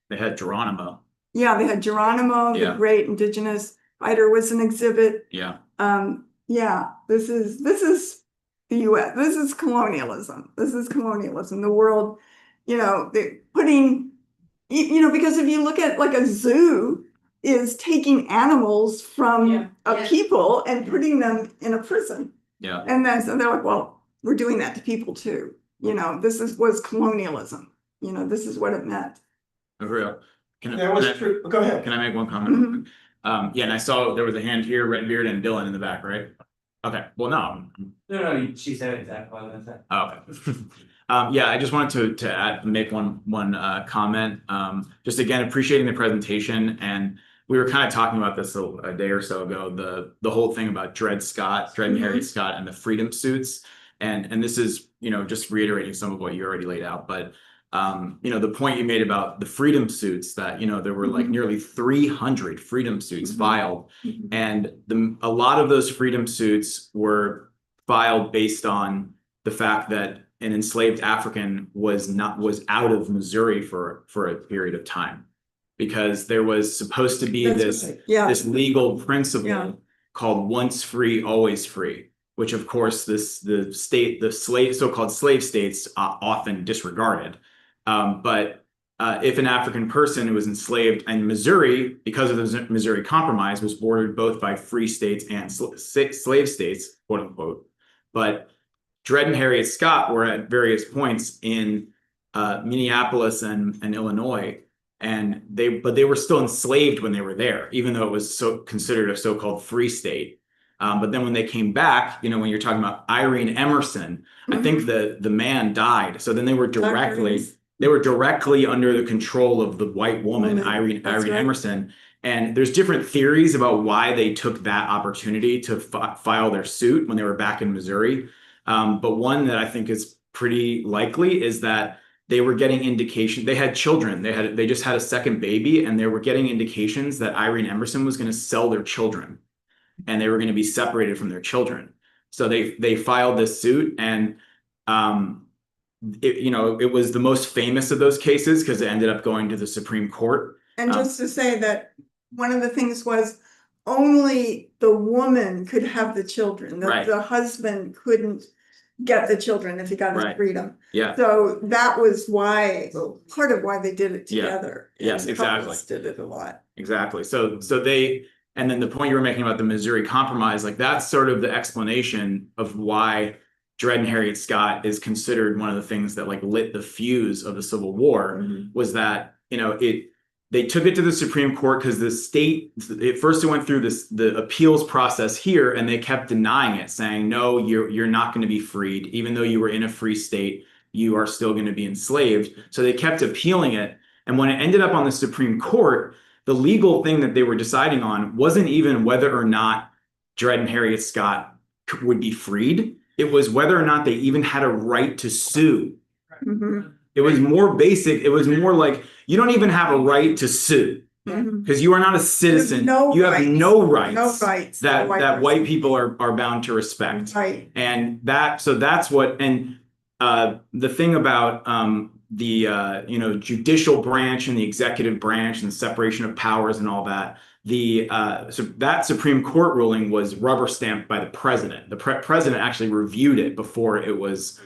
They had Geronimo. Yeah, they had Geronimo, Yeah. the great indigenous fighter, was an exhibit. Yeah. Yeah, this is the US. This is colonialism. This is colonialism. The world, you know, they're putting, you know, because if you look at like a zoo is taking animals from a people and putting them in a prison. Yeah. And then so they're like, well, we're doing that to people too. You know, was colonialism. You know, this is what it meant. Real. That was true. Go ahead. Can I make one comment? Yeah, and I saw there was a hand here, Redbeard and Dylan in the back, right? Okay, well, no. No, she said exactly what I was saying. Oh, okay. Yeah, I just wanted to make one comment. Just again, appreciating the presentation, and we were kind of talking about this a day or so ago, the whole thing about Dred and Harriet Scott and the freedom suits. And this is, you know, just reiterating some of what you already laid out, but you know, the point you made about the freedom suits, that, you know, there were like nearly 300 freedom suits filed, and a lot of those freedom suits were filed based on the fact that an enslaved African was out of Missouri for a period of time, because there was supposed to be this legal principle called once free, always free, which of course the so-called slave states often disregarded. But if an African person who was enslaved in Missouri, because of the Missouri Compromise, was bordered both by free states and slave states, quote unquote, but Dred and Harriet Scott were at various points in Minneapolis and Illinois, and they were still enslaved when they were there, even though it was considered a so-called free state. But then when they came back, you know, when you're talking about Irene Emerson, I think the man died. So then they were directly under the control of the white woman, Irene Emerson. And there's different theories about why they took that opportunity to file their suit when they were back in Missouri. But one that I think is pretty likely is that they were getting indication, they had children, they just had a second baby, and they were getting indications that Irene Emerson was going to sell their children, and they were going to be separated from their children. So they filed this suit, and it was the most famous of those cases because it ended up going to the Supreme Court. And just to say that one of the things was only the woman could have the children. Right. The husband couldn't get the children if he got his Right. freedom. Yeah. So that was why, part of why they did it Yeah. together. Yes, And exactly. couples did it a lot. Exactly. So they, and then the point you were making about the Missouri Compromise, like that's sort of the explanation of why Dred and Harriet Scott is considered one of the things that like lit the fuse of the Civil War, was that, you know, they took it to the Supreme Court because the state, at first it went through the appeals process here, and they kept denying it, saying, no, you're not going to be freed. Even though you were in a free state, you are still going to be enslaved. So they kept appealing it. And when it ended up on the Supreme Court, the legal thing that they were deciding on wasn't even whether or not Dred and Harriet Scott would be freed. It was whether or not they even had a right to sue. It was more basic. It was more like, you don't even have a right to sue because you are not a citizen. no You have rights. no rights, No rights. that No white people are bound to respect. Right. And so that's what, and the thing about the you know, judicial branch and the executive branch and the separation of powers and all that, so that Supreme Court ruling was rubber stamped by the president. The president actually reviewed it before it was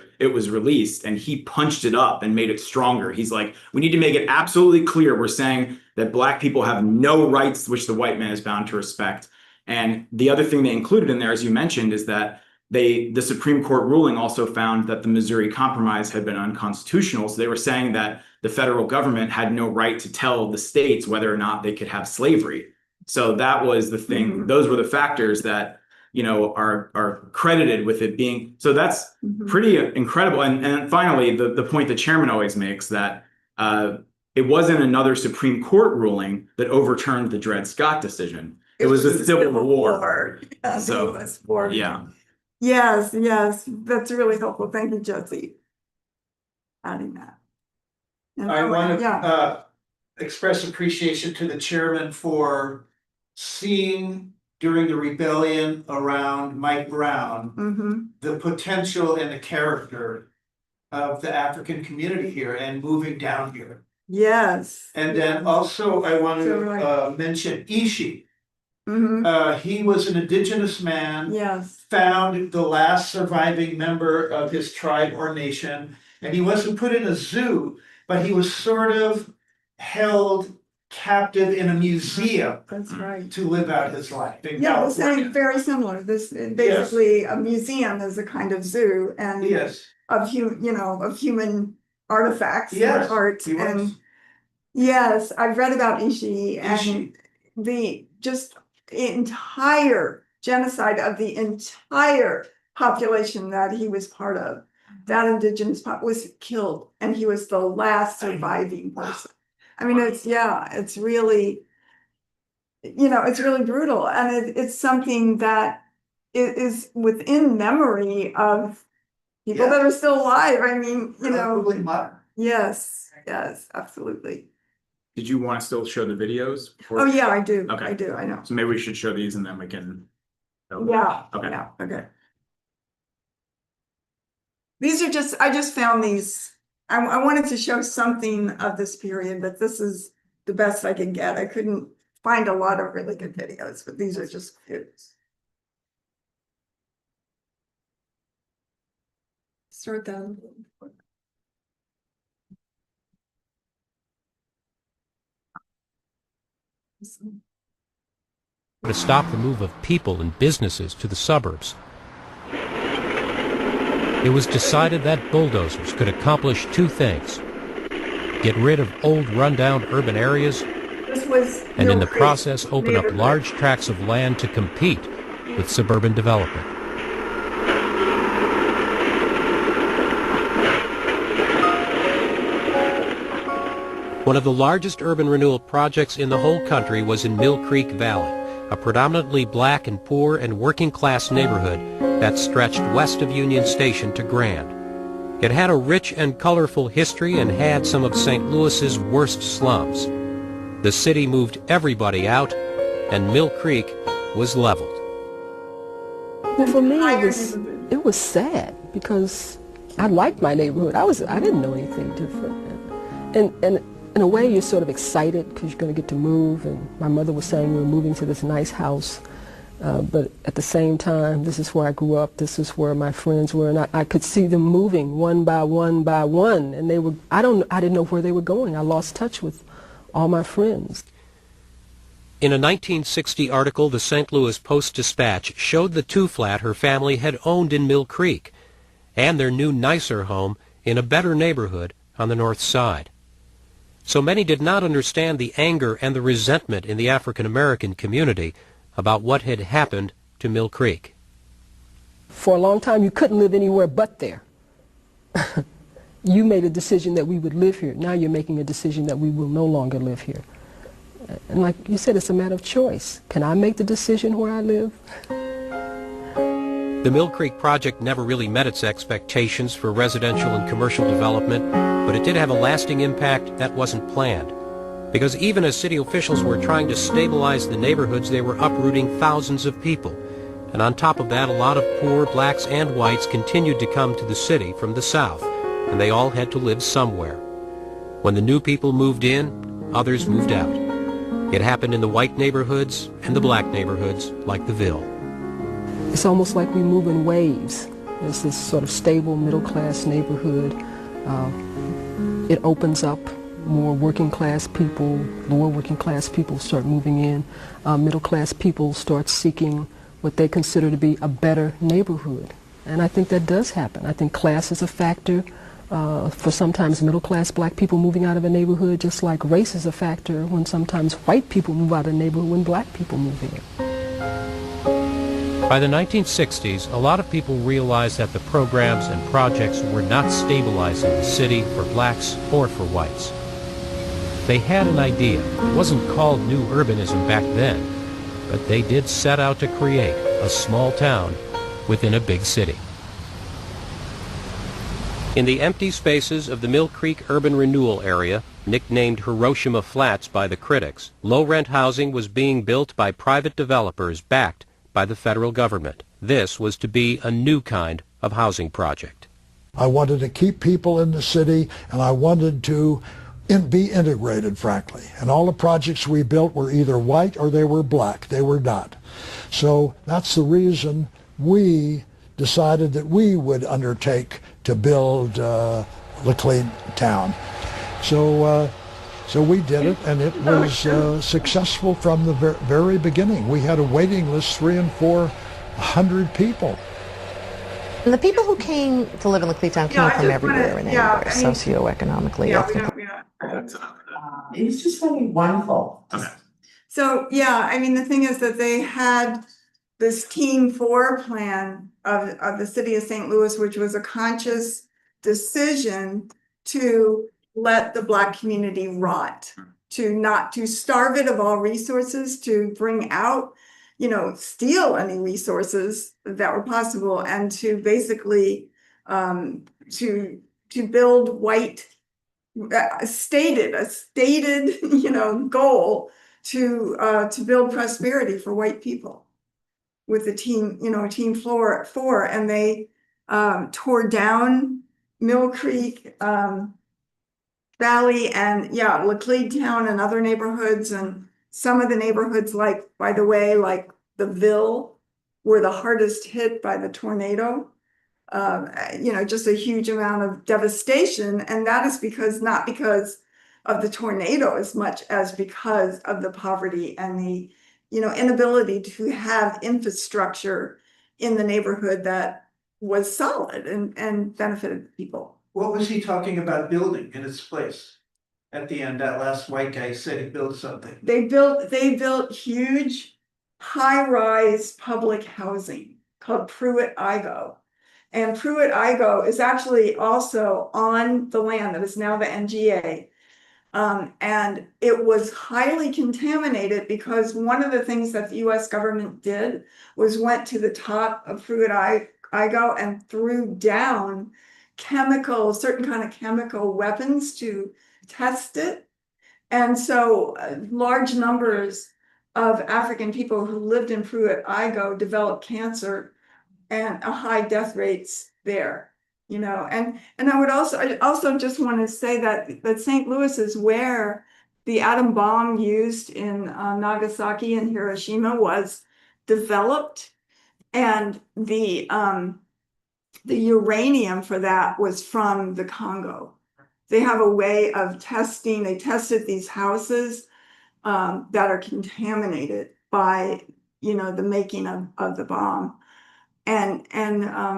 released, and he punched it up and made it stronger. He's like, we need to make it absolutely clear. We're saying that black people have no rights which the white man is bound to respect. And the other thing they included in there, as you mentioned, is that the Supreme Court ruling also found that the Missouri Compromise had been unconstitutional. So they were saying that the federal government had no right to tell the states whether or not they could have slavery. So that was the thing. Those were the factors that, you know, are credited with it being. So that's pretty incredible. And finally, the point the chairman always makes, that it wasn't another Supreme Court ruling that overturned the Dred Scott decision. It was a Civil War. Yeah, So, the US war. yeah. Yes, that's really helpful. Thank you, Jesse. Adding that. And I want yeah. to express appreciation to the chairman for seeing during the rebellion around Mike Brown, the potential and the character of the African community here and moving down here. Yes. And then also I want So to right. mention Ishi. Mm-hmm. He was an indigenous man, Yes. found the last surviving member of his tribe or nation, and he wasn't put in a zoo, but he was sort of held captive in a museum That's right. to live out his life in Yeah, the California. same, very similar. This basically a museum is a kind of zoo and Yes, of human artifacts Yes, or art. he was. And yes, I've read about Ishi and Ishi. the just entire genocide of the entire population that he was part of. That indigenous pop was killed, and he was the last surviving person. I mean, it's really, it's really brutal, and it's something that is within memory of people Yeah. that are still alive. I mean, relatively modern. yes, absolutely. Did you want to still show the videos? Oh yeah, I do. Okay. I do. I know. So maybe we should show these and then we can. Yeah. Okay. Yeah. Okay. These are I just found these. I wanted to show something of this period, but this is the best I could get. I couldn't find a lot of really good videos, but these are just good. Start down. To stop the move of people and businesses to the suburbs. It was decided that bulldozers could accomplish two things: get rid of old rundown urban areas, and in the process open up large tracts of land to compete with suburban development. One of the largest urban renewal projects in the whole country was in Mill Creek Valley, a predominantly black and poor and working class neighborhood that stretched west of Union Station to Grand. It had a rich and colorful history and had some of St. Louis's worst slums. The city moved everybody out, and Mill Creek was leveled. Well, for me, it was sad because I liked my neighborhood. I didn't know anything different, and in a way, you're sort of excited because you're going to get to move. And my mother was saying we were moving to this nice house. But at the same time, this is where I grew up. This is where my friends were. And I could see them moving one by one by one. And they were, I didn't know where they were going. I lost touch with all my friends. In a 1960 article, the St. Louis Post-Dispatch showed the two-flat her family had owned in Mill Creek and their new, nicer home in a better neighborhood on the north side. So many did not understand the anger and the resentment in the African-American community about what had happened to Mill Creek. For a long time, you couldn't live anywhere but there. You made a decision that we would live here. Now you're making a decision that we will no longer live here. And like you said, it's a matter of choice. Can I make the decision where I live? The Mill Creek project never really met its expectations for residential and commercial development, but it did have a lasting impact that wasn't planned. Because even as city officials were trying to stabilize the neighborhoods, they were uprooting thousands of people. And on top of that, a lot of poor blacks and whites continued to come to the city from the south, and they all had to live somewhere. When the new people moved in, others moved out. It happened in the white neighborhoods and the black neighborhoods, like the Ville. It's almost like we move in waves. There's this sort of stable middle-class neighborhood. It opens up. More working-class people, lower working-class people start moving in. Middle-class people start seeking what they consider to be a better neighborhood. And I think that does happen. I think class is a factor for sometimes middle-class black people moving out of a neighborhood, just like race is a factor when sometimes white people move out of a neighborhood when black people move in. By the 1960s, a lot of people realized that the programs and projects were not stabilizing the city for blacks or for whites. They had an idea. It wasn't called new urbanism back then, but they did set out to create a small town within a big city. In the empty spaces of the Mill Creek urban renewal area, nicknamed Hiroshima Flats by the critics, low-rent housing was being built by private developers backed by the federal government. This was to be a new kind of housing project. I wanted to keep people in the city, and I wanted to be integrated, frankly. And all the projects we built were either white or they were black. They were not. So that's the reason we decided that we would undertake to build Laclede Town. So we did it, and it was successful from the very beginning. We had a waiting list, 300 and 400 people. And the people who came to live in Laclede Town came from everywhere and anywhere, socioeconomically. It's just gonna be wonderful. Okay. So, yeah, I mean, the thing is that they had this Team 4 plan of the city of St. Louis, which was a conscious decision to let the black community rot, to starve it of all resources, to bring out, steal any resources that were possible, and to basically to build white a stated goal to build prosperity for white people with the team 4, and they tore down Mill Creek Valley and Laclede Town and other neighborhoods, and some of the neighborhoods, like, by the way, like the Ville, were the hardest hit by the tornado. Just a huge amount of devastation, and that is not because of the tornado as much as because of the poverty and the inability to have infrastructure in the neighborhood that was solid and benefited people. What was he talking about building in its place? At the end, that last white guy said he built something. They built huge high-rise public housing called Pruitt-Igoe. And Pruitt-Igoe is actually also on the land that is now the NGA. And it was highly contaminated because one of the things that the US government did was went to the top of Pruitt-Igoe and threw down certain kind of chemical weapons to test it. And so large numbers of African people who lived in Pruitt-Igoe developed cancer and high death rates there. you know, and I also just want to say that St. Louis is where the atom bomb used in Nagasaki and Hiroshima was developed, and the uranium for that was from the Congo. They have a way of testing. They tested these houses that are contaminated by, you know, the making of the bomb, and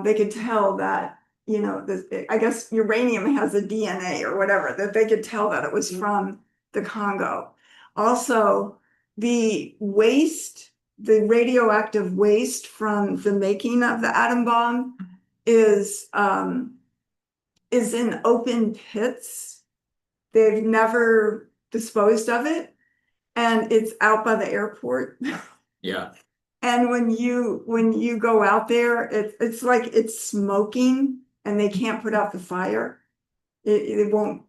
they could tell that, you know, I guess uranium has a DNA or whatever, that they could tell that it was from the Congo. Also, the waste, the radioactive waste from the making of the atom bomb is in open pits. They've never disposed of it, and it's out by the airport. Yeah. And when you go out there, it's like it's smoking, and they can't put out the fire. It won't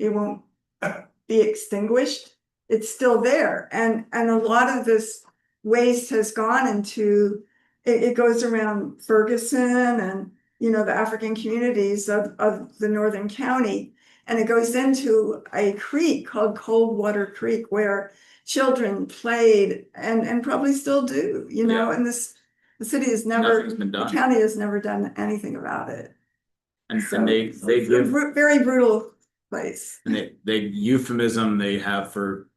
be extinguished. It's still there, and a lot of this waste has gone into it goes around Ferguson and, you know, the African communities of the northern county, and it goes into a creek called Coldwater Creek where children played and probably still do, you know, and the city has never, Nothing's been done. the county has never done anything about it. And So they it's a give, very brutal place. and they euphemism they have for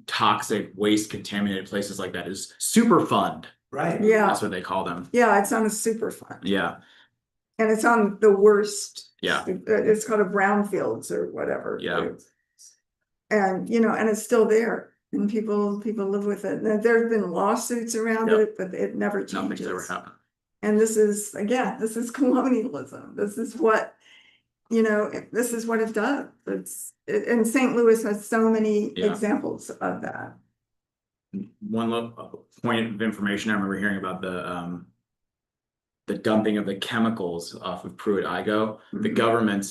toxic waste contaminated places like that is super fund. Right. Yeah, That's what they call them. yeah, it's on a super fund, Yeah. and it's on the worst. Yeah. It's called a brownfields or whatever. Yeah. And, you know, and it's still there, and people live with it. And there have been lawsuits around Yep. it, but it never Nothing's changes. ever happened. And this is, again, this is colonialism. This is what, you know, this is what it does. And St. Louis has so many Yeah. examples of that. One point of information I remember hearing about the dumping of the chemicals off of Pruitt-Igoe. The government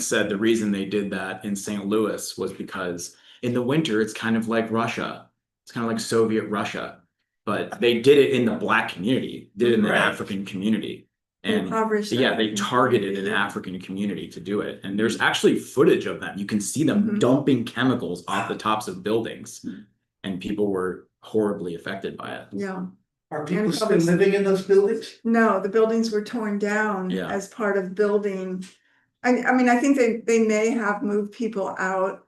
said the reason they did that in St. Louis was because in the winter it's kind of like Russia. It's kind of like Soviet Russia, but they did it in the Black community, did it in the Right. African community. And Impoverished yeah, they African targeted an community. African community to do it. And there's actually footage of them. You can see them Mhm. dumping chemicals off the tops of buildings. And people were horribly affected by it. Yeah. Are people And still others- living in those buildings? No, the buildings were torn down Yeah. as part of building. I mean, I think they may have moved people out,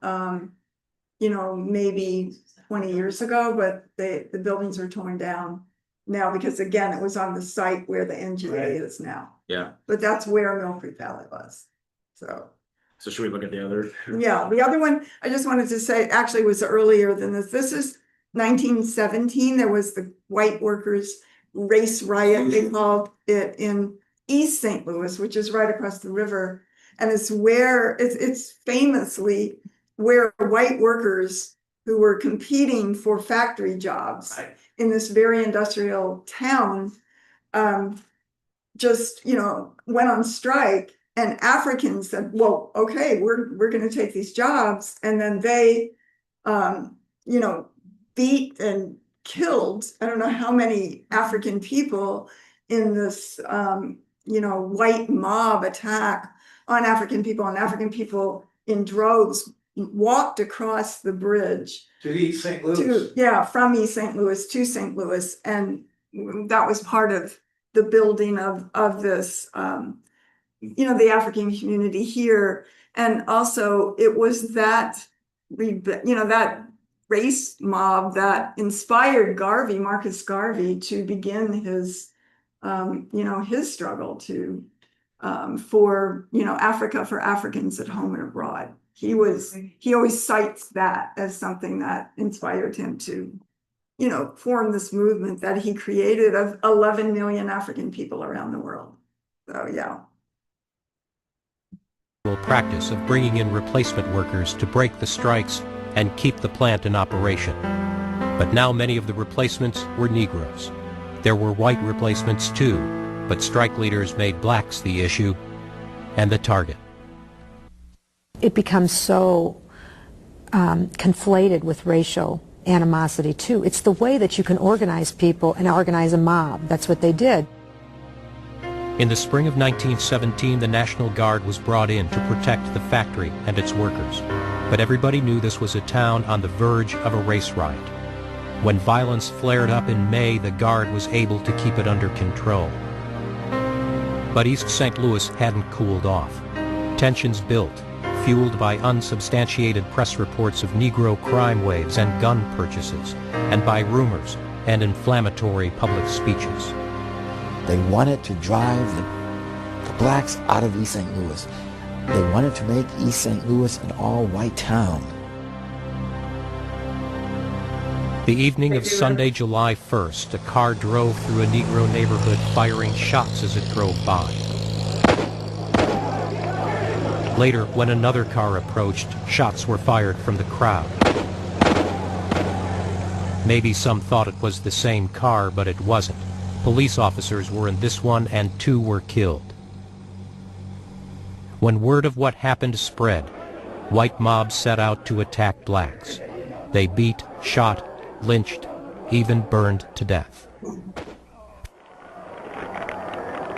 you know, maybe 20 years ago, but the buildings are torn down now because, again, it was on the site where the NGA Right. is now. Yeah. But that's where Mill Creek Valley was. So, So should we look at the other? yeah, the other one, I just wanted to say, actually was earlier than this. This is 1917. There was the white workers race riot, they called it, in East St. Louis, which is right across the river. And it's where it's famously where white workers who were competing for factory jobs Right. in this very industrial town, just, you know, went on strike, and Africans said, well, okay, we're going to take these jobs. And then they, you know, beat and killed, I don't know how many African people in this, you know, white mob attack on African people, and African people in droves walked across the bridge To East St. Louis? from East St. Louis to St. Louis. And that was part of the building of this, you know, the African community here. And also it was that, you know, that race mob that inspired Marcus Garvey, to begin his, you know, his struggle to, for, you know, Africa for Africans at home and abroad. He always cites that as something that inspired him to, you know, form this movement that he created of 11 million African people around the world. So, yeah. Practice of bringing in replacement workers to break the strikes and keep the plant in operation. But now many of the replacements were Negroes. There were white replacements too, but strike leaders made blacks the issue and the target. It becomes so conflated with racial animosity too. It's the way that you can organize people and organize a mob. That's what they did. In the spring of 1917, the National Guard was brought in to protect the factory and its workers. But everybody knew this was a town on the verge of a race riot. When violence flared up in May, the Guard was able to keep it under control. But East St. Louis hadn't cooled off. Tensions built, fueled by unsubstantiated press reports of Negro crime waves and gun purchases, and by rumors and inflammatory public speeches. They wanted to drive the blacks out of East St. Louis. They wanted to make East St. Louis an all-white town. The evening of Sunday, July 1st, a car drove through a Negro neighborhood firing shots as it drove by. Later, when another car approached, shots were fired from the crowd. Maybe some thought it was the same car, but it wasn't. Police officers were in this one, and 2 were killed. When word of what happened spread, white mobs set out to attack blacks. They beat, shot, lynched, even burned to death.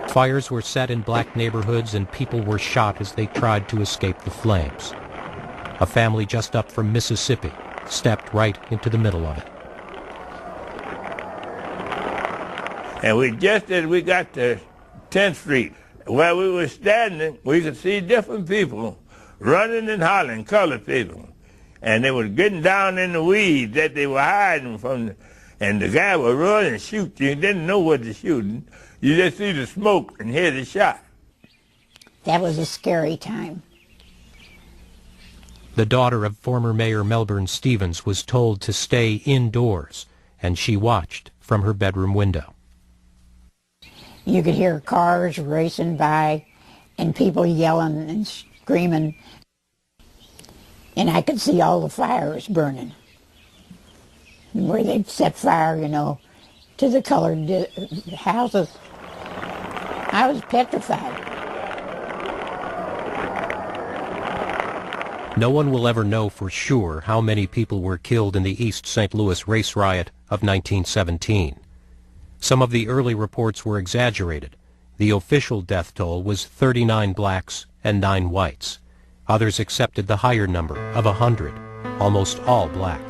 Fires were set in black neighborhoods and people were shot as they tried to escape the flames. A family just up from Mississippi stepped right into the middle of it. And just as we got to 10th Street, where we were standing, we could see different people running and hollering, colored people. And they were getting down in the weeds that they were hiding from, and the guy would run and shoot. You didn't know what to shoot. You just see the smoke and hear the shot. That was a scary time. The daughter of former Mayor Melbourne Stevens was told to stay indoors, and she watched from her bedroom window. You could hear cars racing by and people yelling and screaming. And I could see all the fires burning. Where they'd set fire, to the colored houses. I was petrified. No one will ever know for sure how many people were killed in the East St. Louis race riot of 1917. Some of the early reports were exaggerated. The official death toll was 39 blacks and 9 whites. Others accepted the higher number of 100, almost all black.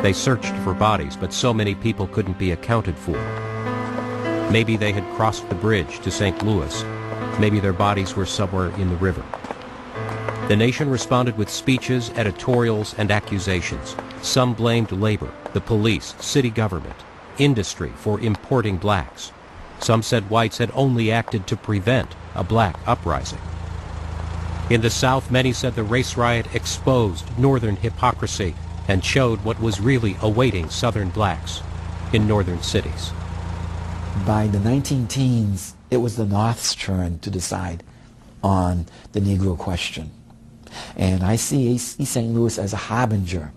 They searched for bodies, but so many people couldn't be accounted for. Maybe they had crossed the bridge to St. Louis. Maybe their bodies were somewhere in the river. The nation responded with speeches, editorials, and accusations. Some blamed labor, the police, city government, industry for importing blacks. Some said whites had only acted to prevent a black uprising. In the South, many said the race riot exposed Northern hypocrisy and showed what was really awaiting Southern blacks in northern cities. By the 19-teens, it was the North's turn to decide on the Negro question. And I see East St. Louis as a harbinger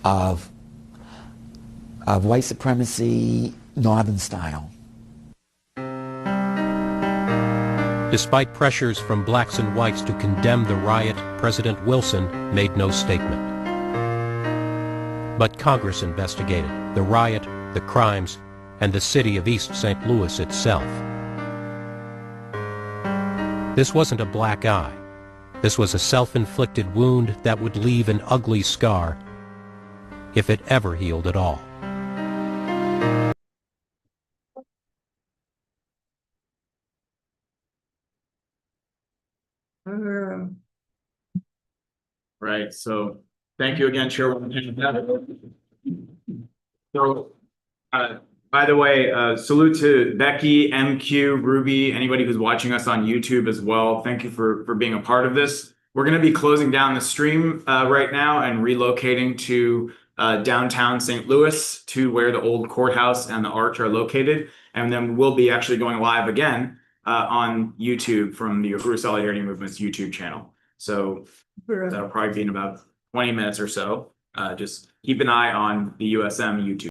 of white supremacy, Northern style. Despite pressures from blacks and whites to condemn the riot, President Wilson made no statement. But Congress investigated the riot, the crimes, and the city of East St. Louis itself. This wasn't a black eye. This was a self-inflicted wound that would leave an ugly scar if it ever healed at all. Right, so thank you again, Chairwoman. So, by the way, salute to Becky, MQ, Ruby, anybody who's watching us on YouTube as well. Thank you for being a part of this. We're going to be closing down the stream right now and relocating to downtown St. Louis to where the old courthouse and the arch are located. And then we'll be actually going live again on YouTube from the Uhuru Solidarity Movement's YouTube channel. So that'll probably be in about 20 minutes or so. Just keep an eye on the USM YouTube.